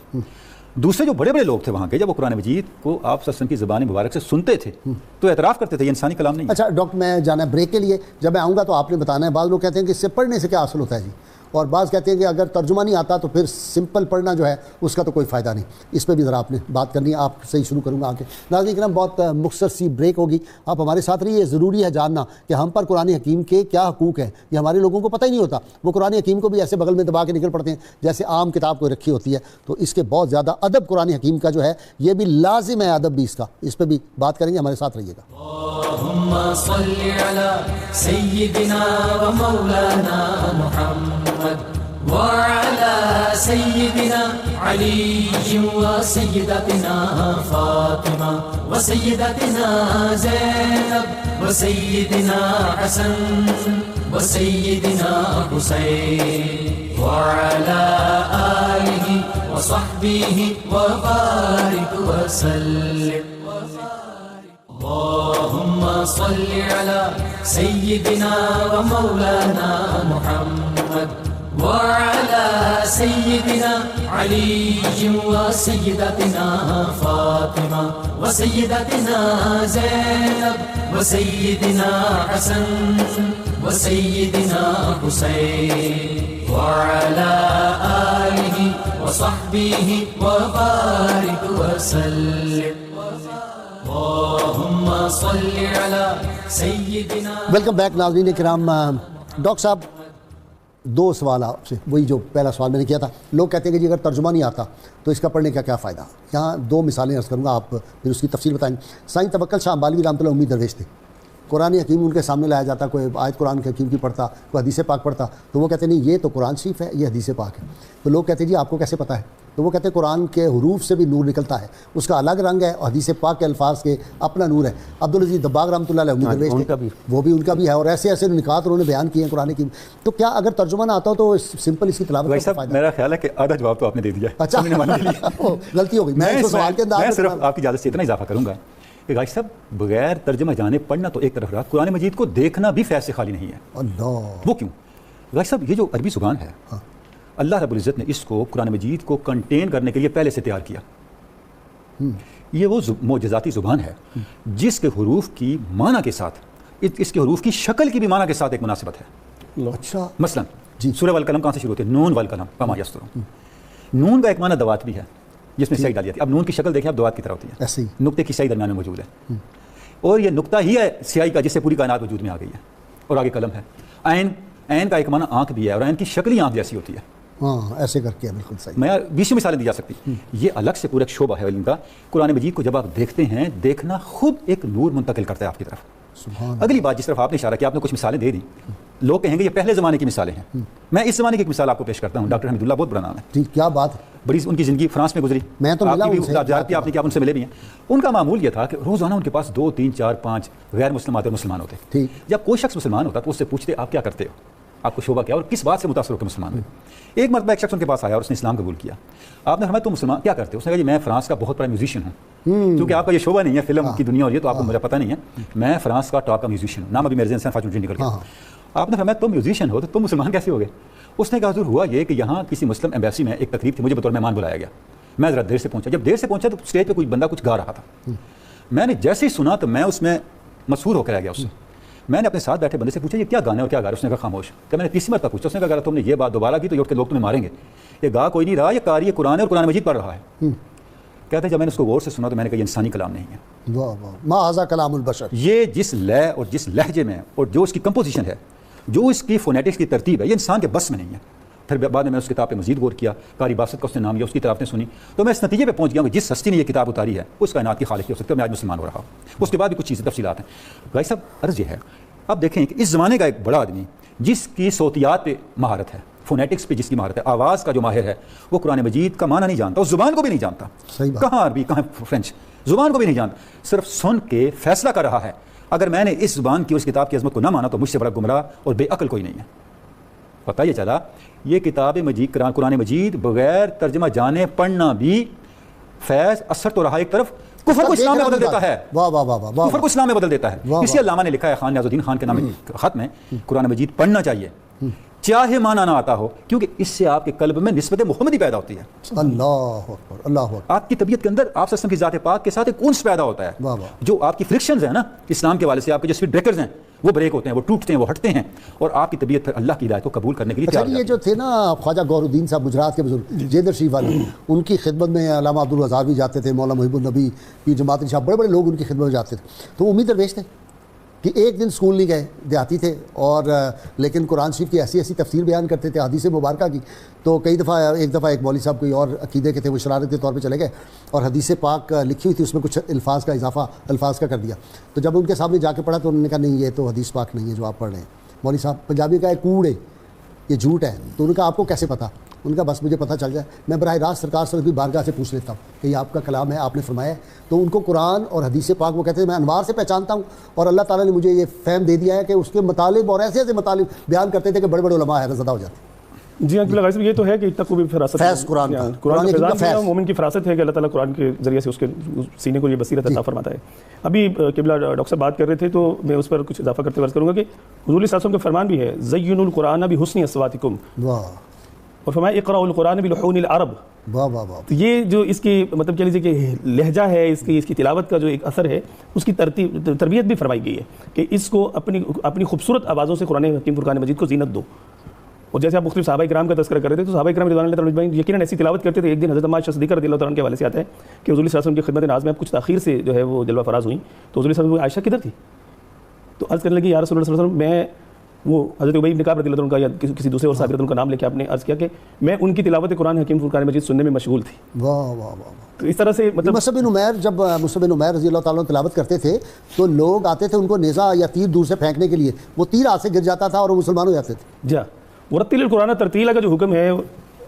دوسرے جو بڑے بڑے لوگ تھے وہاں کے، جب وہ قرآن مجید کو آپ صلی اللہ علیہ وسلم کی زبان مبارک سے سنتے تھے تو اعتراف کرتے تھے یہ انسانی کلام نہیں ہے۔ اچھا ڈاکٹر، میں جانا ہے بریک کے لیے، جب میں آؤں گا تو آپ نے بتانا ہے۔ بعض لوگ کہتے ہیں کہ اس سے پڑھنے سے کیا حاصل ہوتا ہے جی، اور بعض کہتے ہیں کہ اگر ترجمہ نہیں آتا تو پھر سمپل پڑھنا جو ہے اس کا تو کوئی فائدہ نہیں۔ اس پہ بھی ذرا آپ نے بات کرنی ہے، آپ سے ہی شروع کروں گا آگے۔ ناظرین کرام، بہت مختصر سی بریک ہوگی، آپ ہمارے ساتھ رہیے۔ ضروری ہے جاننا کہ ہم پر قرآن حکیم کے کیا حقوق ہیں، یہ ہمارے لوگوں کو پتہ ہی نہیں ہوتا۔ وہ قرآن حکیم کو بھی ایسے بغل میں دبا کے نکل پڑتے ہیں جیسے عام کتاب کوئی رکھی ہوتی ہے، تو اس کے بہت زیادہ ادب قرآن حکیم کا جو ہے یہ بھی لازم ہے، ادب بھی اس کا، اس پہ بھی بات کریں گے، ہمارے ساتھ رہیے گا۔ اللهم صل على سيدنا ومولانا محمد وعلى سيدنا علي وسيدتنا فاطمة وسيدتنا زينب وسيدنا حسن وسيدنا حسين وعلى آله وصحبه وبارك وسلم۔ اللهم صل على سيدنا ومولانا محمد وعلى سيدنا علي وسيدتنا فاطمة وسيدتنا زينب وسيدنا حسن وسيدنا حسين وعلى آله وصحبه وبارك وسلم۔ اللهم صل على سيدنا۔ ویلکم بیک ناظرین کرام۔ ڈاکٹر صاحب، 2 سوال آپ سے، وہی جو پہلا سوال میں نے کیا تھا۔ لوگ کہتے ہیں کہ جی اگر ترجمہ نہیں آتا تو اس کا پڑھنے کا کیا فائدہ۔ یہاں 2 مثالیں عرض کروں گا، آپ پھر اس کی تفصیل بتائیں۔ سائیں توکل شاہ امبالوی رحمۃ اللہ امید درویش تھے، قرآن حکیم ان کے سامنے لایا جاتا، کوئی آیت قرآن حکیم کی پڑھتا، کوئی حدیث پاک پڑھتا، تو وہ کہتے ہیں نہیں یہ تو قرآن شریف ہے، یہ حدیث پاک ہے۔ تو لوگ کہتے ہیں جی آپ کو کیسے پتہ ہے؟ تو وہ کہتے ہیں قرآن کے حروف سے بھی نور نکلتا ہے، اس کا الگ رنگ ہے، اور حدیث پاک کے الفاظ کے اپنا نور ہے۔ عبدالعزیز دباغ رحمۃ اللہ علیہ درویش وہ بھی ان کا بھی ہے، اور ایسے ایسے نکات انہوں نے بیان کیے ہیں قرآن کی۔ تو کیا اگر ترجمہ نہ آتا ہو تو سمپل اس کی تلاوت کا فائدہ؟ میرا خیال ہے کہ آدھا جواب تو آپ نے دے دیا ہے۔ اچھا غلطی ہو گئی، میں اس سوال کے انداز میں صرف آپ کی اجازت سے اتنا اضافہ کروں گا کہ غازی صاحب بغیر ترجمہ جانے پڑھنا تو ایک طرف رہا، قرآن مجید کو دیکھنا بھی فیض سے خالی نہیں ہے۔ اللہ، وہ کیوں؟ غازی صاحب یہ جو عربی زبان ہے اللہ رب العزت نے اس کو قرآن مجید کو کنٹین کرنے کے لیے پہلے سے تیار کیا۔ یہ وہ معجزاتی زبان ہے جس کے حروف کی معنی کے ساتھ اس کے حروف کی شکل کی بھی معنی کے ساتھ ایک مناسبت ہے۔ اچھا، مثلا سورہ والقلم کہاں سے شروع ہوتے ہیں؟ نون والقلم وما یسطرون۔ نون کا ایک معنی دوات بھی ہے جس میں سیاہی ڈال جاتی ہے۔ اب نون کی شکل دیکھیں، اب دوات کی طرح ہوتی ہے، ایسے ہی نقطے کی سیاہی درمیان میں موجود ہے، اور یہ نقطہ ہی ہے سیاہی کا جس سے پوری کائنات وجود میں آ گئی ہے، اور آگے قلم ہے۔ عین کا ایک معنی آنکھ بھی ہے، اور عین کی شکل ہی آنکھ جیسی ہوتی ہے۔ ہاں، ایسے کر کے بالکل صحیح۔ میں 20 مثالیں دی جا سکتی، یہ الگ سے پورا ایک شعبہ ہے علم کا۔ قرآن مجید کو جب آپ دیکھتے ہیں، دیکھنا خود ایک نور منتقل کرتا ہے آپ کی طرف۔ اگلی بات جس طرف آپ نے اشارہ کیا، آپ نے کچھ مثالیں دے دی، لوگ کہیں گے یہ پہلے زمانے کی مثالیں ہیں۔ میں اس زمانے کی ایک مثال آپ کو پیش کرتا ہوں، ڈاکٹر حمید اللہ، بہت بڑا نام ہے، ٹھیک، کیا بات ہے، بڑی ان کی زندگی فرانس میں گزری، میں تو ملا آپ کی ان سے، بھی آپ نے کیا ان سے ملے بھی ہیں۔ ان کا معمول یہ تھا کہ روزانہ ان کے پاس 2 3 4 5 غیر مسلم آتے مسلمان ہوتے۔ ٹھیک، جب کوئی شخص مسلمان ہوتا تو اس سے پوچھتے آپ کیا کرتے ہو، آپ کو شعبہ کیا اور کس بات سے متاثر ہو کے مسلمان ہوئے۔ ایک مرتبہ ایک شخص ان کے پاس آیا اور اس نے اسلام قبول کیا۔ آپ نے فرمایا تم مسلمان کیا کرتے ہو؟ اس نے کہا جی میں فرانس کا بہت بڑا میوزیشین ہوں، کیونکہ آپ کا یہ شعبہ نہیں ہے فلم کی دنیا اور یہ تو آپ کو مجھے پتہ نہیں ہے، میں فرانس کا ٹاپ کا میوزیشین ہوں، نام ابھی میرے ذہن سے فارچونیٹلی نکل گیا۔ آپ نے فرمایا تم میوزیشین ہو تو تم مسلمان کیسے ہو گئے؟ اس نے کہا حضور ہوا یہ کہ یہاں کسی مسلم ایمبیسی میں ایک تقریب تھی، مجھے بطور مہمان بلایا گیا، میں ذرا دیر سے پہنچا۔ جب دیر سے پہنچا تو اسٹیج پہ کوئی بندہ کچھ گا رہا تھا، میں نے جیسے ہی سنا تو میں اس میں مسحور ہو کر آ گیا اس سے۔ میں نے اپنے ساتھ بیٹھے بندے سے پوچھا یہ کیا گانا اور کیا گا رہا ہے؟ اس نے کہا خاموش۔ کہ میں نے تیسری مرتبہ پوچھا، اس نے کہا اگر تم نے یہ بات دوبارہ کی تو یہ اٹھ کے لوگ تمہیں ماریں گے، یہ گا کوئی نہیں رہا، یہ قاری قرآن ہے اور قرآن مجید پڑھ رہا ہے۔ کہتے ہیں جب میں نے اس کو غور سے سنا تو میں نے کہا یہ انسانی کلام نہیں ہے، واہ واہ، ما ھذا کلام البشر۔ یہ جس لے اور جس لہجے میں اور جو اس کی کمپوزیشن ہے، جو اس کی فونیٹکس کی ترتیب ہے، یہ انسان کے بس میں نہیں ہے۔ پھر بعد میں اس کتاب پہ مزید غور کیا، قاری باسط کا اس نے نام لیا، اس کی طرف نے سنی، تو میں اس نتیجے پہ پہنچ گیا کہ جس ہستی نے یہ کتاب اتاری ہے اس کائنات کی خالق ہو سکتا ہے، میں آج مسلمان ہو رہا ہوں۔ اس کے بعد بھی کچھ چیزیں تفصیلات ہیں۔ بھائی صاحب عرض یہ ہے، اب دیکھیں کہ اس زمانے کا ایک بڑا آدمی جس کی صوتیات پہ مہارت ہے، فونیٹکس پہ جس کی مہارت ہے، آواز کا جو ماہر ہے، وہ قرآن مجید کا معنی نہیں جانتا، اس زبان کو بھی نہیں جانتا، کہاں عربی کہاں فرینچ، زبان کو بھی نہیں جانتا، صرف سن کے فیصلہ کر رہا ہے اگر میں نے اس زبان کی اس کتاب کی عظمت کو نہ مانا تو مجھ سے بڑا گمراہ اور بے عقل کوئی نہیں ہے۔ پتہ یہ چلا یہ کتاب مجید قرآن مجید بغیر ترجمہ جانے پڑھنا بھی فیض اثر تو رہا ایک طرف، کفر کو اسلام میں بدل دیتا ہے، واہ واہ واہ واہ، کفر کو اسلام میں بدل دیتا ہے۔ اس لیے علامہ نے لکھا ہے، خان نیاز الدین خان کے نام خط میں، قرآن مجید پڑھنا چاہیے چاہے معنی نہ آتا ہو، کیونکہ اس سے آپ کے قلب میں نسبت محمدی پیدا ہوتی ہے۔ اللہ اکبر، اللہ اکبر، آپ کی طبیعت کے اندر آپ کی ذات پاک کے ساتھ ایک انس پیدا ہوتا ہے، واہ واہ، جو آپ کی فرکشنز ہیں نا اسلام کے حوالے سے، آپ کے جو اسپیڈ بریکرز ہیں وہ بریک ہوتے ہیں، وہ ٹوٹتے ہیں، وہ ہٹتے ہیں، اور آپ کی طبیعت پھر اللہ کی ہدایت کو قبول کرنے کے لیے تیار ہو یہ جاتی جو تھے نا خواجہ گور الدین صاحب گجرات کے بزرگ جیدر شریف والے، ان کی خدمت میں علامہ عبدالوہاب بھی جاتے تھے، مولانا محب النبی، پیر جماعت صاحب، بڑے بڑے لوگ ان کی خدمت میں جاتے تھے۔ تو امید درویش تھے کہ ایک دن سکول نہیں گئے، دیہاتی تھے، اور لیکن قرآن شریف کی ایسی ایسی تفسیر بیان کرتے تھے حدیث مبارکہ کی۔ تو ایک دفعہ ایک مولوی صاحب کوئی اور عقیدے کے تھے، وہ شرارتی طور پہ چلے گئے اور حدیث پاک لکھی ہوئی تھی، اس میں کچھ الفاظ کا اضافہ الفاظ کا کر دیا۔ تو جب ان کے سامنے جا کے پڑھا تو انہوں نے کہا نہیں یہ تو حدیث پاک نہیں ہے جو آپ پڑھ رہے ہیں مولوی صاحب، پنجابی کا ہے کوڑے، یہ جھوٹ ہے۔ تو ان کا آپ کو کیسے پتہ؟ ان کا بس مجھے پتہ چل جائے، میں براہ راست سرکار صلی اللہ علیہ وسلم کی بارگاہ سے پوچھ لیتا ہوں کہ یہ آپ کا کلام ہے، آپ نے فرمایا ہے۔ تو ان کو قرآن اور حدیث پاک وہ کہتے ہیں میں انوار سے پہچانتا ہوں، اور اللہ تعالیٰ نے مجھے یہ فہم دے دیا ہے کہ اس کے مطالب اور ایسے ایسے مطالب بیان کرتے تھے کہ بڑے بڑے علماء حیرت زدہ ہو جاتے ہیں۔ جی ہاں غازی صاحب، یہ تو ہے کہ اتنا کو بھی فراست فیض قرآن کا، قرآن کا کا فیضان ہے، مومن کی فراست ہے کہ اللہ تعالیٰ قرآن کے ذریعے سے اس کے سینے کو یہ بصیرت عطا فرماتا ہے۔ ابھی قبلہ ڈاکٹر صاحب بات کر رہے تھے تو میں اس پر کچھ اضافہ کرتے عرض کروں گا کہ حضور صلی اللہ علیہ وسلم کا فرمان بھی ہے زینوا القرآن بحسن اصواتکم، واہ، اور فرمایا اقرأوا القرآن بلحون العرب۔ واہ واہ واہ، تو یہ جو اس کی مطلب کہہ لیجیے کہ لہجہ ہے، اس کی تلاوت کا جو ایک اثر ہے، اس کی تربیت بھی فرمائی گئی ہے کہ اس کو اپنی خوبصورت آوازوں سے قرآن حکیم فرقان مجید کو زینت دو۔ اور جیسے آپ مختلف صحابہ کرام کا تذکرہ کر رہے تھے تو صحابہ کرام رضوان اللہ تعالیٰ عنہم یقیناً ایسی تلاوت کرتے تھے۔ ایک دن حضرت عائشہ صدیقہ رضی اللہ تعالیٰ عنہ کے حوالے سے آتا ہے کہ حضور صلی اللہ علیہ وسلم کی خدمت ناز میں اب کچھ تاخیر سے جو ہے وہ جلوہ فراز ہوئیں، تو حضور صلی اللہ علیہ وسلم عائشہ کدھر تھی؟ تو عرض کرنے لگی یا رسول اللہ صلی اللہ علیہ وسلم، میں وہ حضرت ابی بن کعب رضی اللہ عنہ کا یا کسی دوسرے اور صحابی رضی اللہ عنہ کا نام لے کے آپ نے عرض کیا کہ میں ان کی تلاوت قرآن حکیم فرقان مجید سننے میں مشغول تھی۔ واہ واہ واہ۔ تو اس طرح سے مطلب مصعب بن عمیر، جب مصعب بن عمیر رضی اللہ تعالیٰ عنہ تلاوت کرتے تھے تو لوگ آتے تھے ان کو نیزہ یا تیر دور سے پھینکنے کے لیے، وہ تیر ہاتھ سے گر جاتا تھا اور وہ مسلمان ہو جاتے تھے۔ جا ورتل القرآن ترتیلا کا جو حکم ہے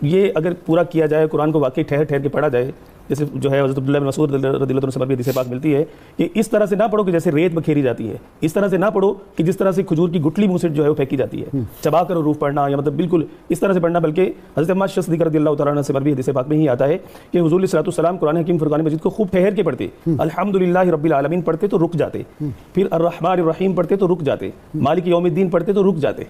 یہ اگر پورا کیا جائے, قرآن کو واقعی ٹھہر ٹھہر کے پڑھا جائے, جیسے جو ہے حضرت عبداللہ بن مسعود رضی اللہ عنہ سے بھی حدیث پاک ملتی ہے کہ اس طرح سے نہ پڑھو کہ جیسے ریت بکھیری جاتی ہے, اس طرح سے نہ پڑھو کہ جس طرح سے کھجور کی گٹلی منہ سے جو ہے وہ پھینکی جاتی ہے, چبا کر حروف پڑھنا, یا مطلب بالکل اس طرح سے پڑھنا, بلکہ حضرت عمار صدیق رضی اللہ تعالیٰ عنہ سے بھی حدیث پاک میں ہی آتا ہے کہ حضور علیہ الصلوۃ والسلام قرآن حکیم فرقان مجید کو خوب ٹھہر کے پڑھتے, الحمدللہ رب العالمین پڑھتے تو رک جاتے, پھر الرحمن الرحیم پڑھتے تو رک جاتے, مالک یوم الدین پڑھتے تو رک جاتے.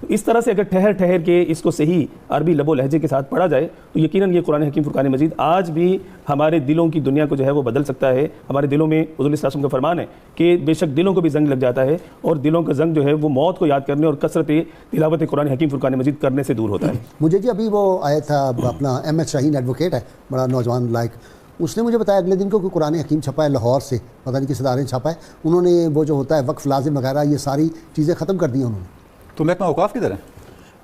اس طرح سے اگر ٹھہر ٹھہر کے اس کو صحیح عربی لب و لہجے کے ساتھ پڑھا جائے تو یقیناً یہ قرآن حکیم فرقان مجید آج بھی ہمارے دلوں کی دنیا کو جو ہے وہ بدل سکتا ہے. ہمارے دلوں میں حضور صلی اللہ علیہ وسلم کا فرمان ہے کہ بے شک دلوں کو بھی زنگ لگ جاتا ہے, اور دلوں کا زنگ جو ہے وہ موت کو یاد کرنے اور کثرت تلاوت قرآن حکیم فرقان مجید کرنے سے دور ہوتا ہے. مجھے جی ابھی وہ آیا تھا اپنا ایم ایچ شاہین ایڈوکیٹ ہے, بڑا نوجوان لائق, اس نے مجھے بتایا اگلے دن کو کہ قرآن حکیم چھپا ہے لاہور سے, پتہ نہیں کس ادارے نے چھپا ہے, انہوں نے وہ جو ہوتا ہے وقف لازم وغیرہ یہ ساری چیزیں ختم کر دی انہوں نے. تو محکمہ اوقاف کدھر ہے؟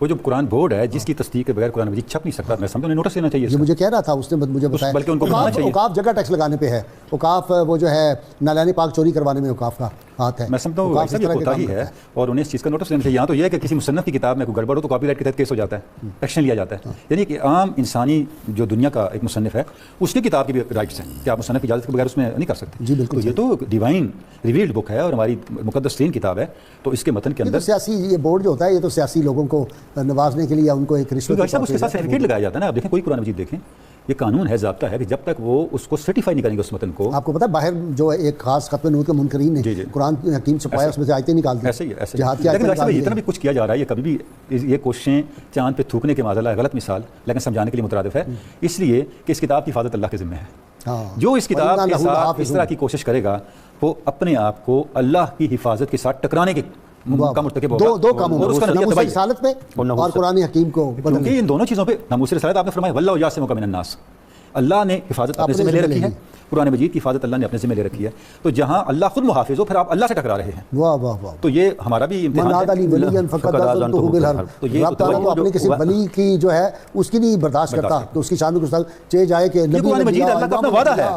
وہ جو قرآن بورڈ ہے جس کی تصدیق کے بغیر قرآن مجید چھپ نہیں سکتا, میں سمجھتا انہیں نوٹس دینا چاہیے. یہ مجھے کہہ رہا تھا, اس نے مجھے بتایا بلکہ ان کو بتانا چاہیے. اوقاف جگہ ٹیکس لگانے پہ ہے, اوقاف وہ جو ہے نالانی پاک چوری کروانے میں اوقاف کا ہاتھ ہے. میں سمجھتا ہوں یہ ہوتا ہی ہے, اور انہیں اس چیز کا نوٹس لینا چاہیے. یہاں تو یہ ہے کہ کسی مصنف کی کتاب میں کوئی گڑبڑ ہو تو کاپی رائٹ کے تحت کیس ہو جاتا ہے, ایکشن لیا جاتا ہے. یعنی کہ عام انسانی جو دنیا کا ایک مصنف ہے اس کی کتاب کی بھی رائٹس ہیں کہ آپ مصنف کی اجازت کے بغیر اس میں نہیں کر سکتے. جی بالکل. تو یہ تو ڈیوائن ریویلڈ بک ہے اور ہماری مقدس ترین کتاب ہے, تو اس کے متن کے اندر سیاسی یہ بورڈ جو ہوتا ہے یہ تو سیاسی لوگوں کو نوازنے کے لیے ان کو ایک رشوت اس کے ساتھ سرٹیفکیٹ لگایا جاتا ہے نا. آپ دیکھیں کوئی قرآن مجید دیکھیں, یہ قانون ہے, ضابطہ ہے کہ جب تک وہ اس کو سرٹیفائی نہیں کریں گے اس متن کو. آپ کو پتہ ہے باہر جو ایک خاص ختم نور کے منکرین نے قرآن حکیم چھپایا اس میں سے آیتیں نکال دی. ایسے ہی لیکن اتنا بھی کچھ کیا جا رہا ہے, یہ کبھی بھی یہ کوششیں چاند پہ تھوکنے کے معاذ اللہ غلط مثال, لیکن سمجھانے کے لیے مترادف ہے, اس لیے کہ اس کتاب کی حفاظت اللہ کے ذمہ ہے. جو اس کتاب کے ساتھ اس طرح کی کوشش کرے گا وہ اپنے آپ کو اللہ کی حفاظت کے ساتھ ٹکرانے کے کا مرتکب ہوگا. دو کاموں ناموس رسالت پہ اور قرآن حکیم کو, کیونکہ ان دونوں چیزوں پہ ناموس رسالت آپ نے فرمایا واللہ یعصمک من الناس, اللہ نے حفاظت اپنے ذمہ لے رکھی ہے, قرآن مجید کی حفاظت اللہ نے اپنے ذمہ لے رکھی ہے. تو جہاں اللہ خود محافظ ہو پھر آپ اللہ سے ٹکرا رہے ہیں. واہ واہ واہ. تو یہ ہمارا بھی امتحان ہے. تو یہ اپنے کسی ولی کی جو ہے اس کی نہیں برداشت کرتا کہ اس کی شان میں کچھ چاہے جائے کہ قرآن مجید اللہ کا اپنا وعدہ ہے,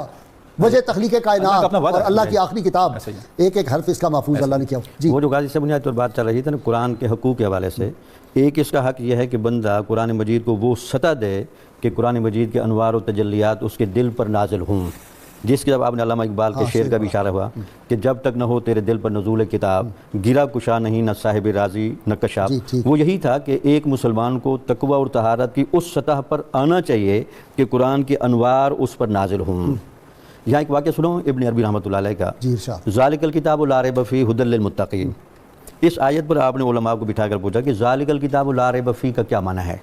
وجہ تخلیق کائنات اور اللہ کی آخری کتاب, ایک ایک حرف اس کا محفوظ اللہ نے کیا. جی وہ جو غازی سے بنیادی طور بات چل رہی تھی نا قرآن کے حقوق کے حوالے سے, ایک اس کا حق یہ ہے کہ بندہ قرآن مجید کو وہ سطح دے کہ قرآن مجید کے انوار و تجلیات اس کے دل پر نازل ہوں, جس کی جب آپ نے علامہ اقبال کے شعر کا بھی اشارہ ہوا کہ جب تک نہ ہو تیرے دل پر نزول کتاب, گرا کشا نہیں نہ صاحب راضی نہ کشاف. وہ یہی تھا کہ ایک مسلمان کو تقوی اور طہارت کی اس سطح پر آنا چاہیے کہ قرآن کے انوار اس پر نازل ہوں. یہاں ایک واقعہ سنو ابن عربی رحمۃ اللہ علیہ کا, ذالک الکتاب لا ریب فیہ ھدی للمتقین. اس آیت پر آپ نے علماء کو بٹھا کر پوچھا کہ ذالک الکتاب لا ریب فیہ کا کیا معنی ہے,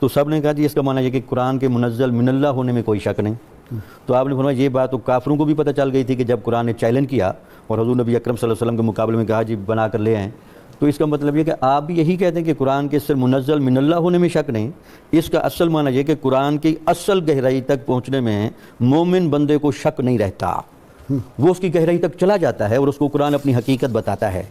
تو سب نے کہا جی اس کا معنی یہ کہ قرآن کے منزل من اللہ ہونے میں کوئی شک نہیں. تو آپ نے فرمایا یہ بات تو کافروں کو بھی پتہ چل گئی تھی کہ جب قرآن نے چیلنج کیا اور حضور نبی اکرم صلی اللہ علیہ وسلم کے مقابلے میں کہا جی بنا کر لے آئیں, تو اس کا مطلب یہ کہ آپ بھی یہی کہتے ہیں کہ قرآن کے صرف منزل من اللہ ہونے میں شک نہیں. اس کا اصل معنی یہ کہ قرآن کی اصل گہرائی تک پہنچنے میں مومن بندے کو شک نہیں رہتا, وہ اس کی گہرائی تک چلا جاتا ہے اور اس کو قرآن اپنی حقیقت بتاتا ہے.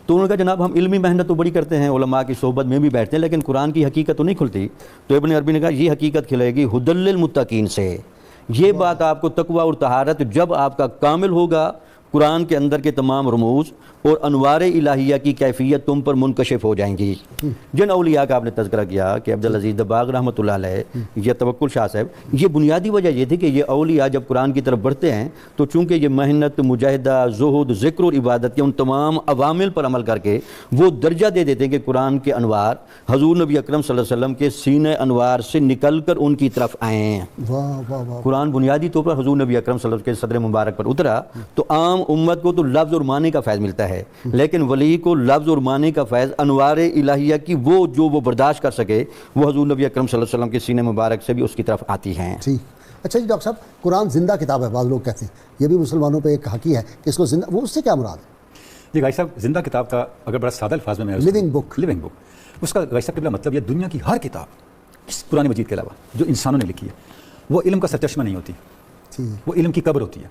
تو انہوں نے کہا جناب ہم علمی محنت تو بڑی کرتے ہیں, علماء کی صحبت میں بھی بیٹھتے ہیں, لیکن قرآن کی حقیقت تو نہیں کھلتی. تو ابن عربی نے کہا یہ حقیقت کھلے گی ھدی للمتقین سے. یہ بات آپ کو تقوی اور طہارت جب آپ کا کامل ہوگا, قرآن کے اندر کے تمام رموز اور انوار الہیہ کی کیفیت تم پر منکشف ہو جائیں گی. جن اولیاء کا آپ نے تذکرہ کیا کہ عبدالعزیز دباغ رحمۃ اللہ علیہ یا توکل شاہ صاحب, یہ بنیادی وجہ یہ تھی کہ یہ اولیاء جب قرآن کی طرف بڑھتے ہیں تو چونکہ یہ محنت, مجاہدہ, زہد, ذکر اور عبادت کے ان تمام عوامل پر عمل کر کے وہ درجہ دے دیتے ہیں کہ قرآن کے انوار حضور نبی اکرم صلی اللہ علیہ وسلم کے سینہ انوار سے نکل کر ان کی طرف آئیں. قرآن بنیادی طور پر حضور نبی اکرم صلی اللہ علیہ وسلم کے صدر مبارک پر اترا تو عام امت کو تو لفظ اور معنی کا فیض ملتا ہے, لیکن ولی کو لفظ اور معنی کا فیض انوار الہیہ کی وہ برداشت کر سکے وہ حضور نبی اکرم صلی اللہ علیہ وسلم کے سینے مبارک سے بھی اس کی طرف آتی ہیں. اچھا جی ڈاکٹر صاحب, قرآن زندہ کتاب ہے, بعض لوگ کہتے ہیں یہ بھی مسلمانوں پہ ایک حقی ہے کہ اس کو زندہ, وہ اس سے کیا مراد ہے؟ جی بھائی صاحب زندہ کتاب کا اگر بڑا سادہ الفاظ میں لیونگ بک, اس کا بھائی صاحب مطلب یہ دنیا کی ہر کتاب اس قرآن مجید کے علاوہ جو انسانوں نے لکھی ہے وہ علم کا سرچشمہ نہیں ہوتی, وہ علم کی قبر ہوتی ہے.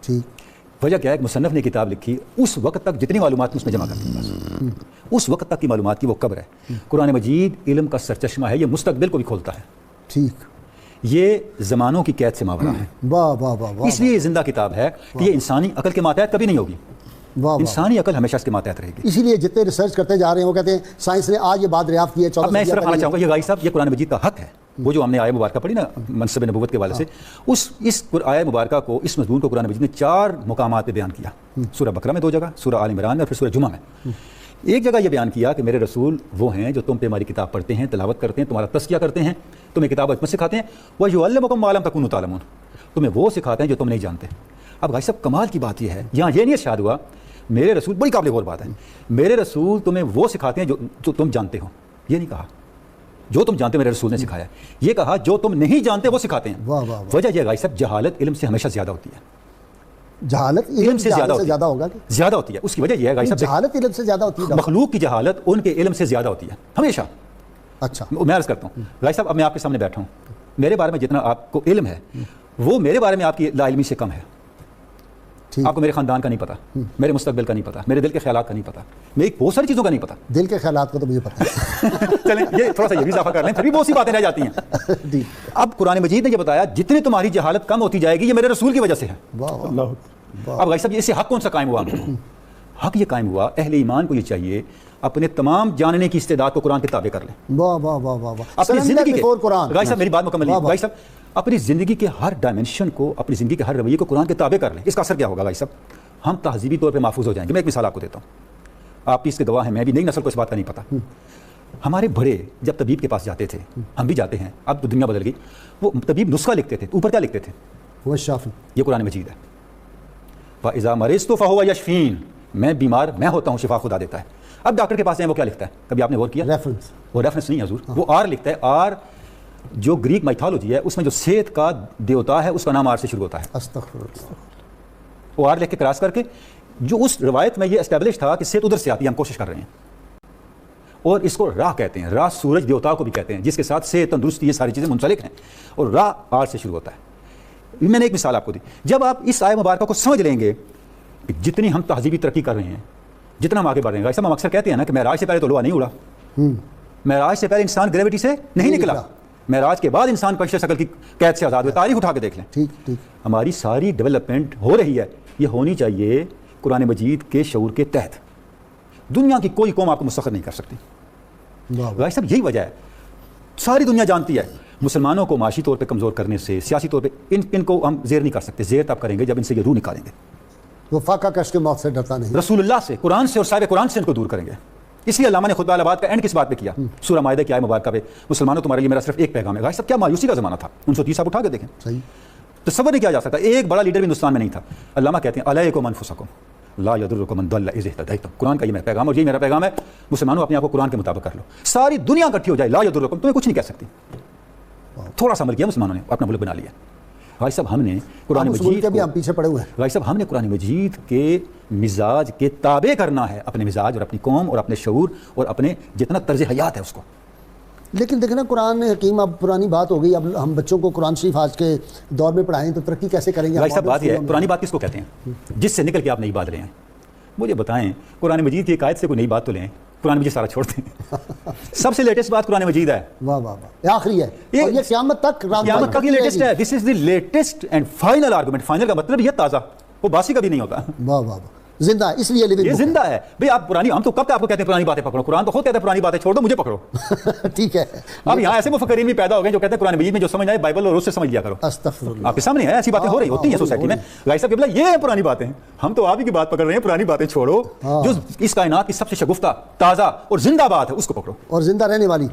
ٹھیک. وجہ کیا ہے کہ مصنف نے کتاب لکھی اس وقت تک جتنی معلومات اس میں جمع کرتی ہے اس وقت تک کی معلومات کی وہ قبر ہے. قرآن مجید علم کا سرچشمہ ہے, یہ مستقبل کو بھی کھولتا ہے. ٹھیک. یہ زمانوں کی قید سے ماورا ہے. واہ واہ واہ. اس لیے یہ زندہ کتاب ہے کہ یہ انسانی عقل کے ماتحت کبھی نہیں ہوگی. انسانی عقل ہمیشہ اس کے ماتحت رہے گی. اسی لیے جتنے ریسرچ کرتے جا رہے ہیں وہ کہتے ہیں سائنس نے آج یہ بات دریافت کی ہے. اب میں اس طرف آنا چاہوں گا, یہ بھائی صاحب یہ قرآن مجید کا حق ہے وہ جو ہم نے آیہ مبارکہ پڑھی نا منصب نبوت کے والے سے، اس آیہ مبارکہ کو، اس مضمون کو قرآن مجید نے 4 مقامات پہ بیان کیا، سورہ بقرہ میں 2 جگہ، سورہ آل عمران میں، اور پھر سورہ جمعہ میں۔ ایک جگہ یہ بیان کیا کہ میرے رسول وہ ہیں جو تم پہ ہماری کتاب پڑھتے ہیں، تلاوت کرتے ہیں، تمہارا تزکیہ کرتے ہیں، تمہیں کتاب و حکمت سکھاتے ہیں، وَيُعَلِّمُكُم مَا لَمْ تَكُونُوا تَعْلَمُونَ، تمہیں وہ سکھاتے ہیں جو تم نہیں جانتے۔ اب بھائی صاحب کمال کی بات یہ ہے، یہاں یہ نہیں ارشاد ہوا میرے رسول، بڑی قابل غور بات ہے، میرے رسول تمہیں وہ سکھاتے ہیں جو تم جانتے ہو، یہ نہیں کہا جو تم جانتے ہو میرے رسول نے سکھایا ہے، یہ کہا جو تم نہیں جانتے وہ سکھاتے ہیں۔ واہ واہ واہ۔ وجہ یہ بھائی صاحب جہالت علم سے ہمیشہ زیادہ ہوتی ہے، جہالت علم سے زیادہ ہوگا کہ زیادہ ہوتی ہے۔ اس کی وجہ یہ ہے بھائی صاحب جہالت علم سے زیادہ ہوتی ہے؟ مخلوق کی جہالت ان کے علم سے زیادہ ہوتی ہے ہمیشہ۔ اچھا، میں عرض کرتا ہوں بھائی صاحب، اب میں آپ کے سامنے بیٹھا ہوں، میرے بارے میں جتنا آپ کو علم ہے وہ میرے بارے میں آپ کی لا علمی سے کم ہے۔ آپ کو میرے خاندان کا نہیں پتا، میرے مستقبل کا نہیں پتا، میرے دل کے خیالات کا نہیں پتا، میری بہت ساری چیزوں کا نہیں پتا۔ دل کے خیالات کا تو مجھے پتا ہے۔ چلیں یہ تھوڑا سا یہ بھی اضافہ کر لیں، پھر بھی بہت سی باتیں رہ جاتی ہیں۔ اب قرآن مجید نے یہ بتایا جتنی تمہاری جہالت کم ہوتی جائے گی یہ میرے رسول کی وجہ سے ہے۔ اب بھائی صاحب اس سے حق کون سا قائم ہوا؟ حق یہ قائم ہوا اہل ایمان کو یہ چاہیے اپنے تمام جاننے کی استعداد کو قرآن کے تابع کر لیں۔ واہ واہ واہ واہ واہ۔ اپنی زندگی کے قرآن، بھائی صاحب میری بات مکمل ہے، بھائی صاحب اپنی زندگی کے ہر ڈائمنشن کو، اپنی زندگی کے ہر رویے کو قرآن کے تابع کر لیں۔ اس کا اثر کیا ہوگا بھائی صاحب؟ ہم تہذیبی طور پہ محفوظ ہو جائیں گے۔ میں ایک مثال آپ کو دیتا ہوں، آپ بھی اس کے گواہ ہیں، میں بھی، نئی نسل کو اس بات کا نہیں پتا۔ ہمارے بڑے جب طبیب کے پاس جاتے تھے، ہم بھی جاتے ہیں، اب تو دنیا بدل گئی، وہ طبیب نسخہ لکھتے تھے، اوپر کیا لکھتے تھے؟ وہ شافی۔ یہ قرآن مجید ہے، وَإِذَا مَرِضْتُ فَهُوَ يَشْفِينِ، میں بیمار میں ہوتا ہوں، شفا خدا دیتا ہے۔ اب ڈاکٹر کے پاس جائیں، وہ کیا لکھتا ہے؟ کبھی آپ نے غور کیا؟ ریفرنس۔ وہ ریفرنس نہیں حضور، وہ آر لکھتا ہے۔ آر جو گریک مائتھالوجی ہے اس میں جو صحت کا دیوتا ہے اس کا نام آر سے شروع ہوتا ہے۔ استغفر اللہ۔ وہ آر لکھ کے کراس کر کے، جو اس روایت میں یہ اسٹیبلش تھا کہ صحت ادھر سے آتی ہے، ہم کوشش کر رہے ہیں، اور اس کو راہ کہتے ہیں، راہ سورج دیوتا کو بھی کہتے ہیں، جس کے ساتھ صحت، تندرستی، یہ ساری چیزیں منسلک ہیں، اور راہ آر سے شروع ہوتا ہے۔ میں نے ایک مثال آپ کو دی، جب آپ اس آیہ مبارکہ کو سمجھ لیں گے، جتنی ہم تہذیبی ترقی کر رہے ہیں، جتنا ہم آگے بڑھ رہے ہیں، ایسا ہم اکثر کہتے ہیں نا کہ معراج سے پہلے تو لوہا نہیں اڑا، معراج سے پہلے انسان گریوٹی سے نہیں نکلا، معراج کے بعد انسان فرشتے شکل کی قید سے آزاد ہوئے۔ تاریخ اٹھا کے دیکھ لیں، ٹھیک ٹھیک۔ ہماری ساری ڈیولپمنٹ ہو رہی ہے، یہ ہونی چاہیے قرآن مجید کے شعور کے تحت۔ دنیا کی کوئی قوم آپ کو مستقر نہیں کر سکتی۔ بھائی صاحب یہی وجہ ہے، ساری دنیا جانتی ہے مسلمانوں کو معاشی طور پہ کمزور کرنے سے، سیاسی طور پہ ان کو ہم زیر نہیں کر سکتے۔ زیر تب کریں گے جب ان سے یہ روح نکالیں گے۔ وہ فاقہ کش کے موت سے ڈرتا نہیں، رسول اللہ سے، قرآن سے اور صاحب قرآن سے ان کو دور کریں گے۔ اس لیے علامہ نے خطبہ الہباد کا اینڈ کس بات پہ کیا؟ سورہ مائدہ کی آیہ مبارکہ پہ، مسلمانوں تمہارے لیے میرا صرف ایک پیغام ہے۔ بھائی صاحب کیا مایوسی کا زمانہ تھا، 1930 آپ اٹھا کے دیکھیں، صحیح تصور نہیں کیا جا سکتا، ایک بڑا لیڈر بھی ہندوستان میں نہیں تھا۔ علامہ کہتے ہیں علیکم انفسکم لا یضرکم من ضل اذا اهتدیتم، قرآن کا یہ میرا پیغام، اور یہ میرا پیغام ہے، مسلمانوں اپنے آپ کو قرآن کے مطابق کر لو، ساری دنیا اکٹھی ہو جائے، لا یضرکم، تمہیں کچھ نہیں کہہ سکتی۔ تھوڑا سا عمل کیا مسلمانوں نے، اپنا ملک بنا لیا۔ بھائی صاحب ہم نے قرآن مجید کے بھی ہم پیچھے پڑے ہوئے ہیں۔ بھائی صاحب ہم نے قرآن مجید کے مزاج کے تابع کرنا ہے، اپنے مزاج اور اپنی قوم اور اپنے شعور اور اپنے جتنا طرز حیات ہے اس کو۔ لیکن دیکھیں نا قرآن حکیم اب پرانی بات ہو گئی، اب ہم بچوں کو قرآن شریف آج کے دور میں پڑھائیں تو ترقی کیسے کریں گے؟ بھائی صاحب بات یہ ہے، پرانی بات کس کو کہتے ہیں؟ جس سے نکل کے آپ نئی بات لے آئیں۔ مجھے بتائیں قرآن مجید کی ایک آیت سے کوئی نئی بات تو لیں، قرآن مجید سارا چھوڑ دیں۔ سب سے لیٹسٹ بات قرآن مجید ہے، واہ واہ واہ، آخری ہے، اور یہ قیامت تک یہ لیٹسٹ ہے۔ This is the latest and final argument. Final کا مطلب یہ تازہ، وہ باسی کبھی نہیں ہوتا، واہ واہ واہ، زندہ ہے، اس لیے یہ زندہ ہے۔ بھئی آپ پرانی، ہم تو کب تک آپ کو کہتے ہیں پرانی باتیں پکڑو، قرآن تو خود کہتا ہے پرانی باتیں چھوڑ دو، مجھے پکڑو۔ ٹھیک ہے، اب یہاں ایسے مفکرین بھی پیدا ہو گئے جو کہتے ہیں قرآن مجید میں جو سمجھ آئے بائبل اور اس سے سمجھ لیا کرو۔ استغفر اللہ۔ آپ کے سامنے ہے، ایسی باتیں ہو رہی ہوتی ہیں سوسائٹی میں۔ بھائی صاحب قبلہ یہ ہیں پرانی باتیں، ہم تو آپ ہی کی بات پکڑ رہے ہیں، پرانی باتیں چھوڑو، جو اس کائنات کی سب سے شگفتہ، تازہ اور زندہ بات ہے اس کو پکڑو، اور زندہ رہنے والی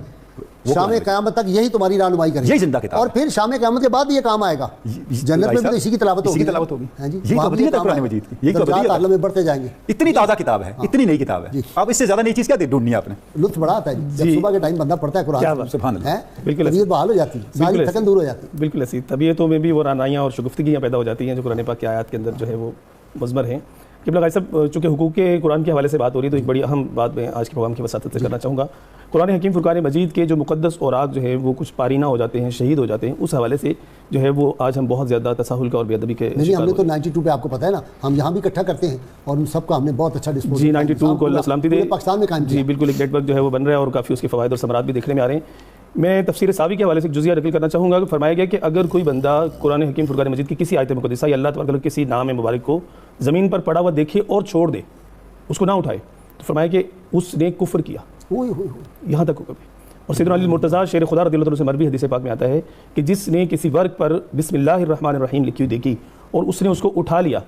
شام قیامت تک یہی تمہاری رہنمائی کرے گی، یہی زندہ کتاب، اور پھر شام قیامت کے بعد یہ کام آئے گا، جنت میں بھی تو اسی کی تلاوت ہوگی، یہی تو ابدیت ہے قرآن مجید کی، یہی تو ابدیت ہے، میں بڑھتے جائیں گے۔ اتنی تازہ کتاب ہے، اتنی نئی کتاب ہے، اب اس سے زیادہ نئی چیز کیا ڈھونڈنی ہے آپ نے؟ لطف بڑا آتا ہے جب صبح کے ٹائم بندہ پڑھتا ہے قرآن، سبحان اللہ، بالکل طبیعت بحال ہو جاتی ہے، ساری تھکن دور ہو جاتی ہے۔ بالکل ایسی طبیعتوں میں بھی وہ رعنائیاں اور شگفتگیاں پیدا ہو جاتی ہیں جو قرآن پاک کی آیات کے اندر جو ہے وہ مضمر ہیں۔ قبلہ بھائی صاحب چونکہ حقوق کے قرآن کے حوالے سے بات ہو رہی ہے تو ایک بڑی اہم بات میں آج کے پروگرام کی وساطت سے کرنا چاہوں گا۔ قرآن حکیم فرقان مجید کے جو مقدس اوراق جو ہے وہ کچھ پارینہ ہو جاتے ہیں، شہید ہو جاتے ہیں، اس حوالے سے جو ہے وہ آج ہم بہت زیادہ تساہل کا اور بے ادبی کے نہیں، ہم نے تو 92 پہ آپ کو پتہ ہے نا، ہم یہاں بھی اکٹھا کرتے ہیں اور ان سب کا ہم نے بہت اچھا ڈسپوز، جی 92 کو اللہ سلامتی دے، پاکستان میں قائم کیا، جی بالکل ایک نیٹ ورک جو ہے وہ بن رہا ہے اور کافی اس کے فوائد اور ثمرات بھی دیکھنے میں آ رہے ہیں۔ میں تفسیر ساوی کے حوالے سے ایک جزیہ نقل کرنا چاہوں گا کہ فرمایا گیا کہ اگر کوئی بندہ قرآن حکیم فرقان مجید کی کسی آیت مقدسہ یا اللہ تبارک و تعالیٰ کسی نام مبارک کو زمین پر پڑا ہوا دیکھے اور چھوڑ دے، اس کو نہ اٹھائے، تو فرمایا کہ اس نے کفر کیا، یہاں تک کبھی اور سیدنا علی المرتضیٰ شیر خدا رضی اللہ عنہ سے مروی حدیث پاک میں آتا ہے کہ جس نے کسی ورق پر بسم اللہ الرحمن الرحیم لکھی ہوئی دیکھی اور اس نے اس کو اٹھا لیا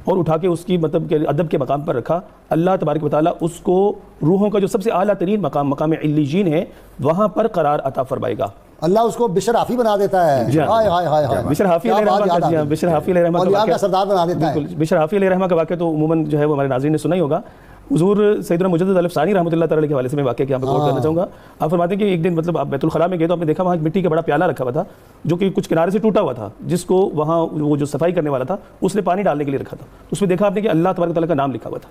اور اٹھا کے اس کی مطلب کہ ادب کے مقام پر رکھا، اللہ تبارک و تعالیٰ اس کو روحوں کا جو سب سے اعلیٰ ترین مقام مقام علیین ہے وہاں پر قرار عطا فرمائے گا۔ اللہ اس کو بشر حافی بنا دیتا ہے، ہائے ہائے ہائے ہائے، بشر حافی علیہ رحمہ کا، بشر حافی علیہ رحمہ کا سردار بنا دیتا ہے۔ بالکل، بشر حافی علیہ رحمہ کا واقعہ تو عموماً جو ہے وہ ہمارے ناظرین نے سنا ہی ہوگا۔ حضور سیدنا مجدد الف ثانی رحمۃ اللہ تعالی کے حوالے سے میں واقعہ یہاں پہ کوٹ کرنا چاہوں گا۔ آپ فرماتے ہیں کہ ایک دن مطلب آپ بیت الخلاء میں گئے تو آپ نے دیکھا وہاں ایک مٹی کا بڑا پیالہ رکھا ہوا تھا جو کہ کچھ کنارے سے ٹوٹا ہوا تھا، جس کو وہاں وہ جو صفائی کرنے والا تھا اس نے پانی ڈالنے کے لیے رکھا تھا۔ اس میں دیکھا آپ نے کہ اللہ تبارک و تعالیٰ کا نام لکھا ہوا تھا۔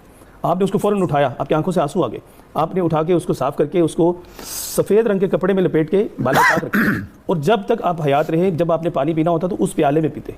آپ نے اس کو فوراً اٹھایا، آپ کی آنکھوں سے آنسو آ گئے، آپ نے اٹھا کے اس کو صاف کر کے اس کو سفید رنگ کے کپڑے میں لپیٹ کے بالا پاک رکھا، اور جب تک آپ حیات رہے جب آپ نے پانی پینا ہوتا تو اس پیالے میں پیتے۔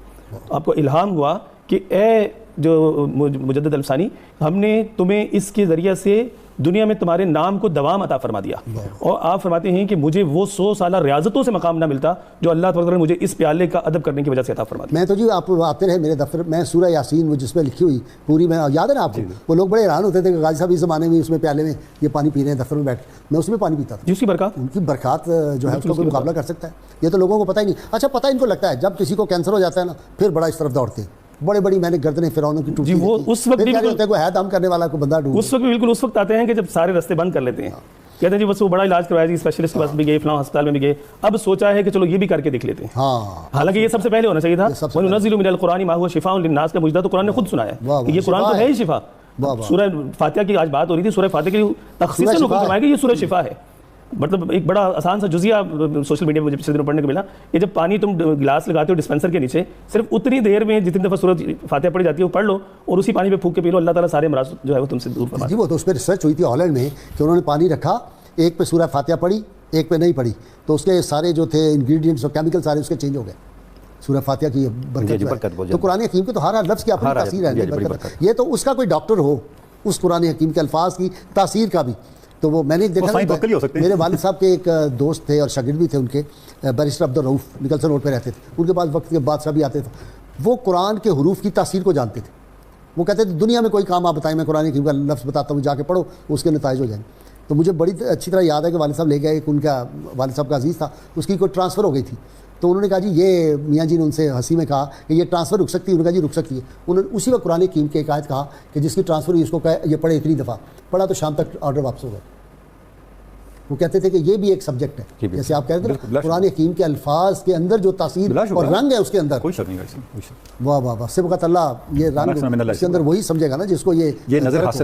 آپ کو الہام ہوا کہ اے جو مجدد الف ثانی، ہم نے تمہیں اس کے ذریعے سے دنیا میں تمہارے نام کو دوام عطا فرما دیا، اور آپ فرماتے ہیں کہ مجھے وہ 100 سالہ ریاضتوں سے مقام نہ ملتا جو اللہ تعالیٰ نے مجھے اس پیالے کا ادب کرنے کی وجہ سے عطا فرما دیا۔ میں تو جی آپ آتے رہے میرے دفتر میں، سورہ یاسین وہ جس میں لکھی ہوئی پوری، میں یاد ہے نا آپ کو، وہ لوگ بڑے حیران ہوتے تھے کہ غازی صاحب اس زمانے میں اس میں پیالے میں یہ پانی پی رہے ہیں دفتر میں بیٹھ، میں اس میں پانی پیتا تھا۔ جس کی برکات، ان کی برکات جو ہے اس کا کوئی مقابلہ کر سکتا ہے؟ یہ تو لوگوں کو پتہ ہی نہیں۔ اچھا پتہ ان کو لگتا ہے جب کسی کو کینسر ہو جاتا ہے نا پھر بڑا اس طرف دوڑتے ہیں، بڑے بڑی میں نے گردنیں فرعونوں کی ٹوٹی، وہ اس وقت بھی کوئی ہے دم کرنے والا کوئی بندہ ڈھونڈ، اس وقت بھی بالکل اس وقت آتے ہیں کہ جب سارے راستے بند کر لیتے ہیں، کہتے ہیں جی بس وہ بڑا علاج کروایا جی، اسپیشلسٹ کے پاس بھی گئے، فلاں ہسپتال میں بھی گئے، اب سوچا ہے کہ چلو یہ بھی کر کے دیکھ لیتے ہیں۔ ہاں، حالانکہ یہ سب سے پہلے ہونا چاہیے تھا۔ وَنُنَزِّلُ مِنَ الْقُرْآنِ مَا هُوَ شِفَاءٌ لِلنَّاسِ کا مجدہ تو قرآن نے خود سنایا ہے کہ یہ قرآن تو ہے ہی شفا۔ سورہ فاتحہ کی آج بات ہو رہی تھی، سورہ فاتحہ کی تخصیص سے لوگوں کو فرمایا کہ یہ سورہ شفا ہے۔ مطلب ایک بڑا آسان سا جزیہ سوشل میڈیا میں مجھے پچھلے دنوں پڑھنے کو ملا کہ جب پانی تم گلاس لگاتے ہو ڈسپینسر کے نیچے، صرف اتنی دیر میں جتنی دفعہ سورہ فاتحہ پڑھی جاتی ہے وہ پڑھ لو اور اسی پانی پہ پھونک کے پی لو، اللہ تعالیٰ سارے امراض جو ہے وہ تم سے دور فرما۔ جی وہ تو اس پہ ریسرچ ہوئی تھی ہالینڈ میں کہ انہوں نے پانی رکھا، ایک پہ سورہ فاتحہ پڑھی ایک پہ نہیں پڑھی، تو اس کے سارے جو تھے انگریڈینٹس اور کیمیکل سارے اس کے چینج ہو گئے۔ سورہ فاتحہ کی برکت، تو قرآن حکیم کے تو ہر لفظ کی اپنی تاثیر ہے۔ یہ تو اس کا کوئی ڈاکٹر ہو اس قرآن حکیم کے الفاظ کی تاثیر کا بھی، تو وہ میں نے دیکھا میرے والد صاحب کے ایک دوست تھے اور شاگرد بھی تھے ان کے، بیرسٹر عبدالرؤوف نکلسن روڈ پہ رہتے تھے، ان کے پاس وقت کے بادشاہ بھی آتے تھے، وہ قرآن کے حروف کی تاثیر کو جانتے تھے۔ وہ کہتے تھے دنیا میں کوئی کام آپ بتائیں میں قرآن حکیم کا لفظ بتاتا ہوں، جا کے پڑھو اس کے نتائج ہو جائیں۔ تو مجھے بڑی اچھی طرح یاد ہے کہ والد صاحب لے گئے، ایک ان کا والد صاحب کا عزیز تھا، اس کی کوئی ٹرانسفر ہو گئی تھی، تو انہوں نے کہا جی یہ میاں جی نے ان سے ہنسی میں کہا کہ یہ ٹرانسفر رک سکتی ہے، انہوں نے کہا جی رک سکتی ہے۔ انہوں نے اسی وقت قرآن حکیم کے ایک آیت کہا کہ جس کی ٹرانسفر ہوئی اس کو کہا یہ پڑھے اتنی دفعہ، پڑھا تو شام تک آرڈر واپس ہو گیا۔ وہ کہتے تھے کہ یہ بھی ایک سبجیکٹ ہے، جیسے آپ کہتے ہیں قرآن حکیم کے الفاظ کے اندر جو تاثیر اور رنگ ہے اس کے اندر، کوئی شک نہیں، واہ واہ واہ، صبغۃ اللہ، یہ رنگ اس کے اندر وہی سمجھے گا نا جس کو یہ نظر حاصل ہے۔